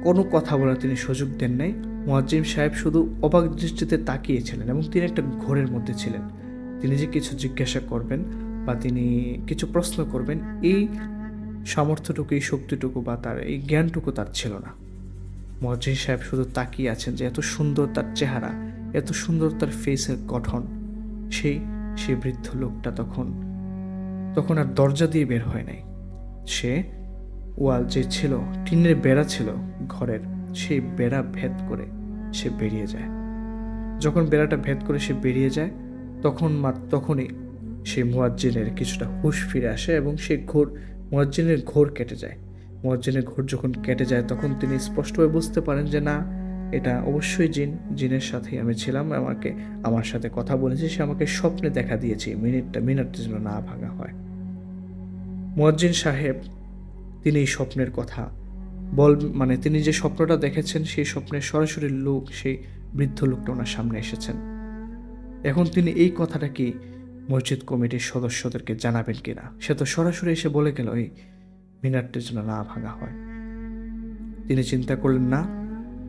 কোনো কথা বলার তিনি সুযোগ দেন নাই। মুয়াজ্জিন সাহেব শুধু অবাক দৃষ্টিতে তাকিয়েছিলেন এবং তিনি একটা ঘোরের মধ্যে ছিলেন। তিনি যে কিছু জিজ্ঞাসা করবেন বা তিনি কিছু প্রশ্ন করবেন, এই সামর্থ্যটুকু, এই শক্তিটুকু বা তার এই জ্ঞানটুকু তার ছিল না। মুয়াজ্জিন সাহেব শুধু তাকিয়ে আছেন যে এত সুন্দর তার চেহারা, এত সুন্দর তার ফেসের গঠন। সেই বৃদ্ধ লোকটা তখন আর দরজা দিয়ে বের হয় নাই, সে ওয়াল যে ছিল, টিনের বেড়া ছিল ঘরের, সেই বেড়া ভেদ করে সে বেরিয়ে যায়। যখন বেড়াটা ভেদ করে সে বেরিয়ে যায় তখনই সেই মুয়াজ্জিনের কিছুটা হুঁশ ফিরে আসে এবং সেই মুয়াজ্জিনের ঘোর কেটে যায়। মুয়াজ্জিনের ঘোর যখন কেটে যায় তখন তিনি স্পষ্টভাবে বুঝতে পারেন যে না, এটা অবশ্যই জিনের সাথেই আমি ছিলাম, আমার সাথে কথা বলেছে, সে আমাকে স্বপ্নে দেখা দিয়েছে মিনারটা যেন না ভাঙা হয়। মুয়াজ্জিন সাহেব তিনি এই স্বপ্নের কথা তিনি যে স্বপ্নটা দেখেছেন সেই স্বপ্নের সরাসরি লোক, সেই বৃদ্ধ লোকটা ওনার সামনে এসেছেন। এখন তিনি এই কথাটা কি মসজিদ কমিটির সদস্যদেরকে জানাবেন কিনা? সে তো সরাসরি এসে বলে গেল এই মিনারটা যেন না ভাঙা হয়। তিনি চিন্তা করলেন না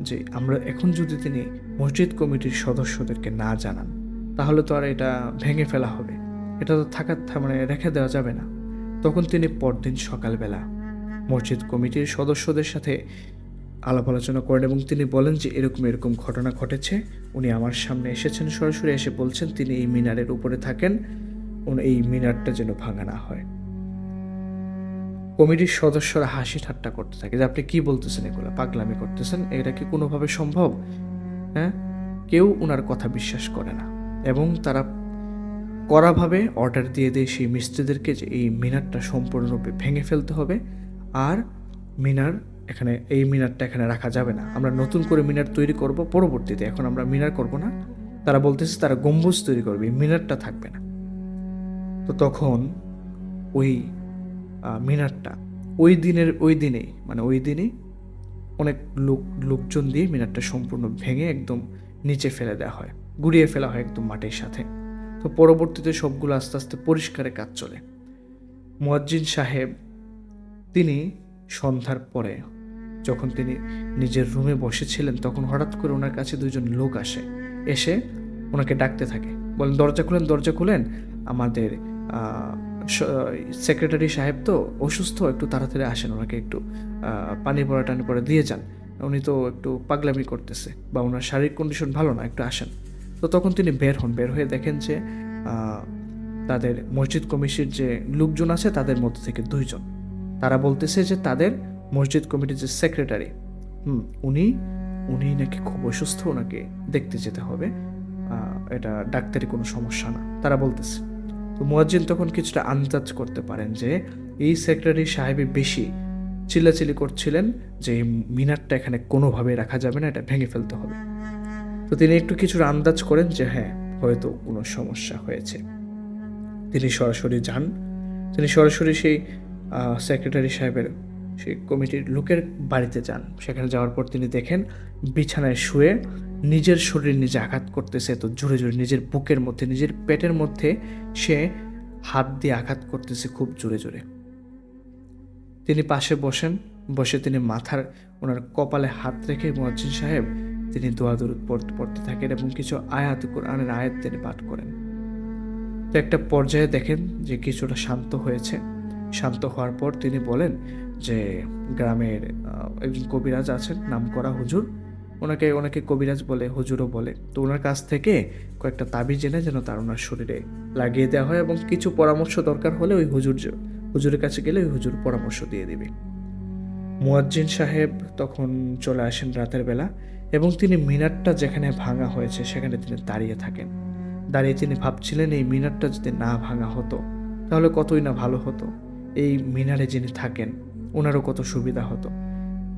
যে এখন যদি তিনি মসজিদ কমিটির সদস্যদেরকে না জানান তাহলে তো আর এটা ভেঙে ফেলা হবে, এটা তো রেখে দেওয়া যাবে না। তখন তিনি পরদিন সকালবেলা মসজিদ কমিটির সদস্যদের সাথে আলাপ আলোচনা করেন এবং তিনি বলেন যে এরকম ঘটনা ঘটেছে, উনি আমার সামনে এসেছেন, সরাসরি এসে বলছেন তিনি এই মিনারের উপরে থাকেন, এই মিনারটা যেন ভাঙা না হয়। কমিটির সদস্যরা হাসি ঠাট্টা করতে থাকে যে আপনি কি বলতেছেন, এগুলো পাগলামি করতেছেন, এটা কি কোনোভাবে সম্ভব? হ্যাঁ, কেউ ওনার কথা বিশ্বাস করে না এবং তারা কড়াভাবে অর্ডার দিয়ে দেয় সেই মিস্ত্রিদেরকে যে এই মিনারটা সম্পূর্ণরূপে ভেঙে ফেলতে হবে, আর এই মিনারটা এখানে রাখা যাবে না, আমরা নতুন করে মিনার তৈরি করব পরবর্তীতে, এখন আমরা মিনার করব না। তারা বলতেছে তারা গম্বুজ তৈরি করবে, এই মিনারটা থাকবে না। তো তখন ওই মিনারটা ওই দিনেই অনেক লোকজন দিয়ে মিনারটা সম্পূর্ণ ভেঙে একদম নিচে ফেলে দেওয়া হয়, গুড়িয়ে ফেলা হয় একদম মাটির সাথে। তো পরবর্তীতে সবগুলো আস্তে আস্তে পরিষ্কারের কাজ চলে। মুয়াজ্জিন সাহেব তিনি সন্ধ্যার পরে যখন তিনি নিজের রুমে বসেছিলেন, তখন হঠাৎ করে ওনার কাছে দুইজন লোক এসে ওনাকে ডাকতে থাকে, বলেন দরজা খুলেন, আমাদের সেক্রেটারি সাহেব তো অসুস্থ, একটু তাড়াতাড়ি আসেন, ওনাকে একটু টানি পড়া দিয়ে যান, উনি তো একটু পাগলামি করতেছে বা ওনার শারীরিক কন্ডিশন ভালো না, একটু আসেন। তো তখন তিনি বের হয়ে দেখেন যে তাদের মসজিদ কমিটির যে লোকজন আছে তাদের মধ্যে থেকে দুইজন, তারা বলতেছে যে তাদের মসজিদ কমিটির যে সেক্রেটারি উনি নাকি খুব অসুস্থ, ওনাকে দেখতে যেতে হবে, এটা ডাক্তারি কোনো সমস্যা না, তারা বলতেছে। তো মুয়াজ্জিন তখন কিছুটা আন্দাজ করতে পারেন যে এই সেক্রেটারি সাহেবই বেশি চিল্লাচিল্লি করছিলেন যে এই মিনারটা এখানে কোনোভাবে রাখা যাবে না, এটা ভেঙে ফেলতে হবে। তো তিনি একটু কিছুটা আন্দাজ করেন যে হ্যাঁ, হয়তো কোনো সমস্যা হয়েছে। তিনি সরাসরি সেই সেক্রেটারি সাহেবের সেই কমিটির লোকের বাড়িতে যান। সেখানে যাওয়ার পর তিনি দেখেন বিছানায় শুয়ে নিজের শরীর নিজে আঘাত করতেছে, তো জোরে জোরে নিজের বুকের মধ্যে, নিজের পেটের মধ্যে সে হাত দিয়ে আঘাত করতেছে খুব জোরে জোরে। তিনি পাশে বসে তিনি ওনার কপালে হাত রেখে মুয়াজ্জিন সাহেব তিনি দোয়া দরুদ পড়তে থাকেন এবং কিছু কোরআনের আয়াত তিনি পাঠ করেন। তো একটা পর্যায়ে দেখেন যে কিছুটা শান্ত হয়েছে। শান্ত হওয়ার পর তিনি বলেন যে গ্রামের একজন কবিরাজ আছেন, নাম করা হুজুর, ওনাকে কবিরাজ বলে, হুজুরও বলে, তো ওনার কাছ থেকে কয়েকটা তাবিজ এনে যেন ওনার শরীরে লাগিয়ে দেওয়া হয় এবং কিছু পরামর্শ দরকার হলে ওই হুজুরের কাছে গেলে ওই হুজুর পরামর্শ দিয়ে দিবে। মুয়াজ্জিন সাহেব তখন চলে আসেন রাতের বেলা এবং তিনি মিনারটা যেখানে ভাঙা হয়েছে সেখানে তিনি দাঁড়িয়ে তিনি ভাবছিলেন এই মিনারটা যদি না ভাঙা হতো তাহলে কতই না ভালো হতো, এই মিনারে যিনি থাকেন ওনারও কত সুবিধা হতো।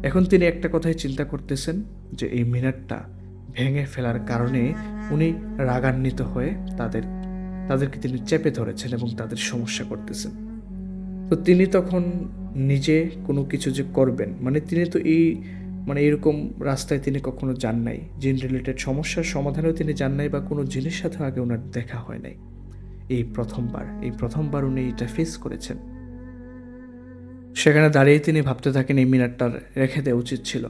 এখন তিনি একটা কথাই চিন্তা করতেছেন যে এই মিনারটা ভেঙে ফেলার কারণে উনি রাগান্বিত হয়ে তাদেরকে তিনি চেপে ধরেছেন এবং তাদের সমস্যা করতেছেন। তো তিনি তখন নিজে কোনো কিছু যে করবেন, তিনি তো এরকম রাস্তায় তিনি কখনো যান নাই, জিন রিলেটেড সমস্যার সমাধানেও তিনি যান নাই বা কোনো জিনিস সাথে আগে ওনার দেখা হয় নাই, এই প্রথমবার উনি এটা ফেস করেছেন। সেখানে দাঁড়িয়ে তিনি ভাবতে থাকেন এই মিনারটা রেখে দেওয়া উচিত ছিল।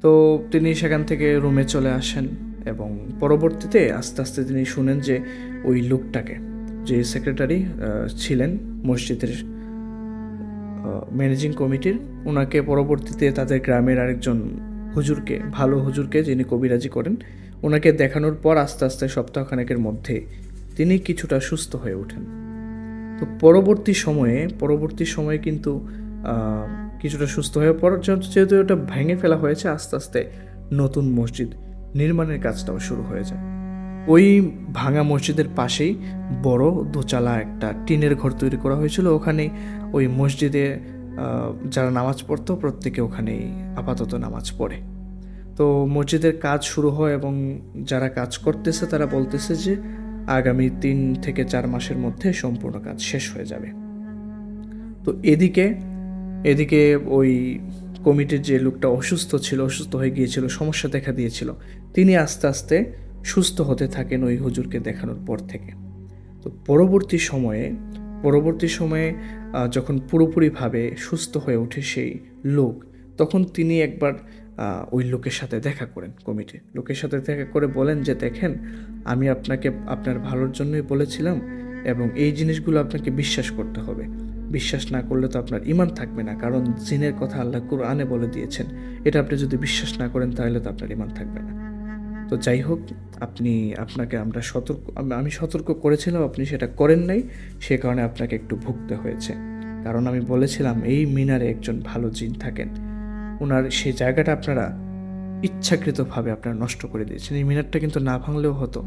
তো তিনি সেখান থেকে রুমে চলে আসেন এবং পরবর্তীতে আস্তে আস্তে তিনি শুনেন যে ওই লোকটাকে, যে সেক্রেটারি ছিলেন মসজিদের ম্যানেজিং কমিটির, ওনাকে পরবর্তীতে তাদের গ্রামের আরেকজন ভালো হুজুরকে যিনি কবিরাজি করেন, ওনাকে দেখানোর পর আস্তে আস্তে সপ্তাহখানেকের মধ্যে তিনি কিছুটা সুস্থ হয়ে ওঠেন। তো পরবর্তী সময়ে কিন্তু কিছুটা সুস্থ হয়ে পড়ার জন্য, যেহেতু ওটা ভেঙে ফেলা হয়েছে, আস্তে আস্তে নতুন মসজিদ নির্মাণের কাজটাও শুরু হয়ে যায়। ওই ভাঙা মসজিদের পাশেই বড় দোচালা একটা টিনের ঘর তৈরি করা হয়েছিল। ওখানে ওই মসজিদে যারা নামাজ পড়তো প্রত্যেকে ওখানেই আপাতত নামাজ পড়ে। তো মসজিদের কাজ শুরু হয় এবং যারা কাজ করতেছে তারা বলতেছে যে আগামী 3 থেকে 4 মাসের মধ্যে সম্পূর্ণ কাজ শেষ হয়ে যাবে। তো এদিকে ওই কমিটির যে লোকটা অসুস্থ হয়ে গিয়েছিল, সমস্যা দেখা দিয়েছিল, তিনি আস্তে আস্তে সুস্থ হতে থাকেন ওই হুজুরকে দেখানোর পর থেকে। তো পরবর্তী সময়ে যখন পুরোপুরিভাবে সুস্থ হয়ে ওঠে সেই লোক, তখন তিনি একবার ওই লোকের সাথে দেখা করেন, কমিটির লোকের সাথে দেখা করে বলেন যে দেখেন, আমি আপনাকে আপনার ভালোর জন্যই বলেছিলাম এবং এই জিনিসগুলো আপনাকে বিশ্বাস করতে হবে, বিশ্বাস না করলে তো আপনার ঈমান থাকবে না, কারণ জিনের কথা আল্লাহ কুরআনে বলে দিয়েছেন, এটা আপনি যদি বিশ্বাস না করেন তাহলে তো আপনার ঈমান থাকবে না। তো যাই হোক, আমি সতর্ক করেছিলাম, আপনি সেটা করেন নাই, সে কারণে আপনাকে একটু ভুগতে হয়েছে, কারণ আমি বলেছিলাম এই মিনারে একজন ভালো জিন থাকেন, ওনার সেই জায়গাটা আপনারা ইচ্ছাকৃতভাবে আপনারা নষ্ট করে দিয়েছেন। এই মিনারটা কিন্তু না ভাঙলেও হতো।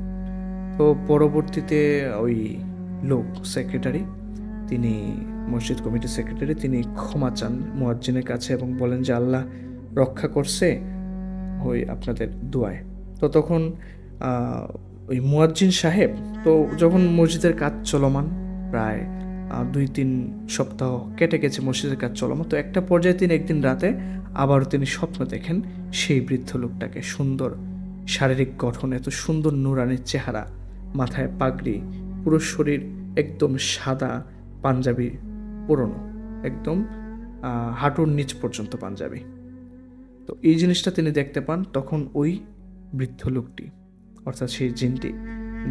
তো পরবর্তীতে ওই লোক সেক্রেটারি, তিনি মসজিদ কমিটির সেক্রেটারি, তিনি ক্ষমা চান মুয়াজ্জিনের কাছে এবং বলেন যে আল্লাহ রক্ষা করছে ওই আপনাদের দোয়ায়। তো তখন ওই মুয়াজ্জিন সাহেব, তো যখন মসজিদের কাজ চলমান প্রায় 2-3 সপ্তাহ কেটে গেছে মসজিদের কাজ চলমান, তো একটা পর্যায়ে তিনি একদিন রাতে আবারও তিনি স্বপ্ন দেখেন সেই বৃদ্ধ লোকটাকে। সুন্দর শারীরিক গঠন, এত সুন্দর নুরানির চেহারা, মাথায় পাগড়ি, পুরো শরীর একদম সাদা, পাঞ্জাবি পুরনো, একদম হাঁটুর নিচ পর্যন্ত পাঞ্জাবি। তো এই জিনিসটা তিনি দেখতে পান। তখন ওই বৃদ্ধ লোকটি, অর্থাৎ সেই জিনটি,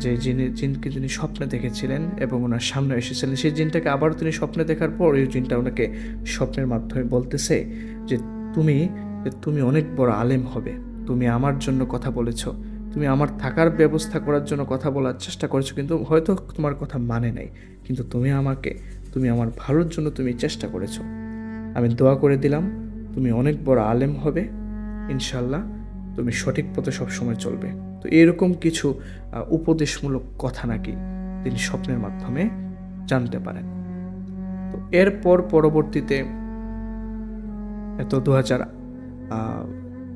যে জিনকে তিনি স্বপ্নে দেখেছিলেন এবং ওনার সামনে এসেছিলেন, সেই জিনটাকে আবারও তিনি স্বপ্নে দেখার পর ওই জিনটা ওনাকে স্বপ্নের মাধ্যমে বলতেছে যে তুমি অনেক বড় আলেম হবে, তুমি আমার জন্য কথা বলেছ, তুমি আমার থাকার ব্যবস্থা করার জন্য কথা বলার চেষ্টা করেছো, কিন্তু হয়তো তোমার কথা মানে নাই, কিন্তু তুমি আমার ভালোর জন্য তুমি চেষ্টা করেছো। আমি দোয়া করে দিলাম, তুমি অনেক বড় আলেম হবে ইনশাল্লাহ, তুমি সঠিক পথে সবসময় চলবে। তো এরকম কিছু উপদেশমূলক কথা নাকি তিনি স্বপ্নের মাধ্যমে জানতে পারেন। তো এরপর পরবর্তীতে, এত 2000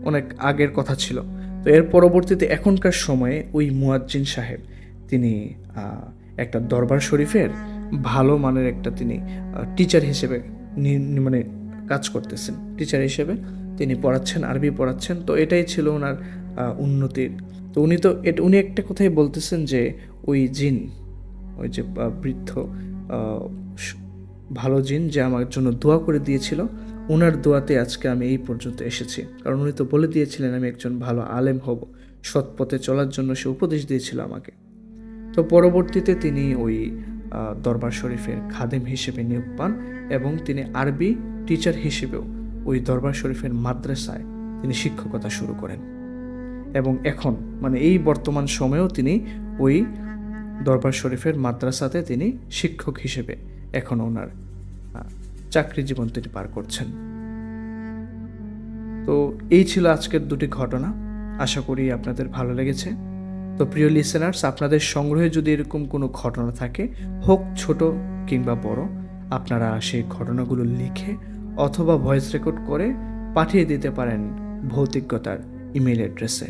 অনেক আগের কথা ছিল। তো এর পরবর্তীতে এখনকার সময়ে ওই মুয়াজ্জিন সাহেব, তিনি একটা দরবার শরীফের ভালো মানের একটা তিনি টিচার হিসেবে মানে কাজ করতেছেন। টিচার হিসেবে তিনি পড়াচ্ছেন, আরবি পড়াচ্ছেন। তো এটাই ছিল ওনার উন্নতির। তো উনি একটা কথাই বলতেছেন যে ওই জিন, ওই যে বৃদ্ধ ভালো জিন যে আমার জন্য দোয়া করে দিয়েছিল, ওনার দোয়াতে আজকে আমি এই পর্যন্ত এসেছি। কারণ উনি তো বলে দিয়েছিলেন আমি একজন ভালো আলেম হব, সৎ পথে চলার জন্য সে উপদেশ দিয়েছিল আমাকে। তো পরবর্তীতে তিনি ওই দরবার শরীফের খাদেম হিসেবে নিয়োগ পান এবং তিনি আরবি টিচার হিসেবেও ওই দরবার শরীফের মাদ্রাসায় তিনি শিক্ষকতা শুরু করেন। এবং এখন মানে এই বর্তমান সময়েও তিনি ওই দরবার শরীফের মাদ্রাসাতে তিনি শিক্ষক হিসেবে এখন ওনার চাকরি জীবন তিনি পার করছেন। তো এই ছিল আজকের দুটি ঘটনা। আশা করি আপনাদের ভালো লেগেছে। তো প্রিয় লিসেনার্স, আপনাদের সংগ্রহে যদি এরকম কোনো ঘটনা থাকে, হোক ছোট কিংবা বড়, আপনারা সেই ঘটনাগুলো লিখে অথবা ভয়েস রেকর্ড করে পাঠিয়ে দিতে পারেন ভৌতিকতার ইমেল অ্যাড্রেসে।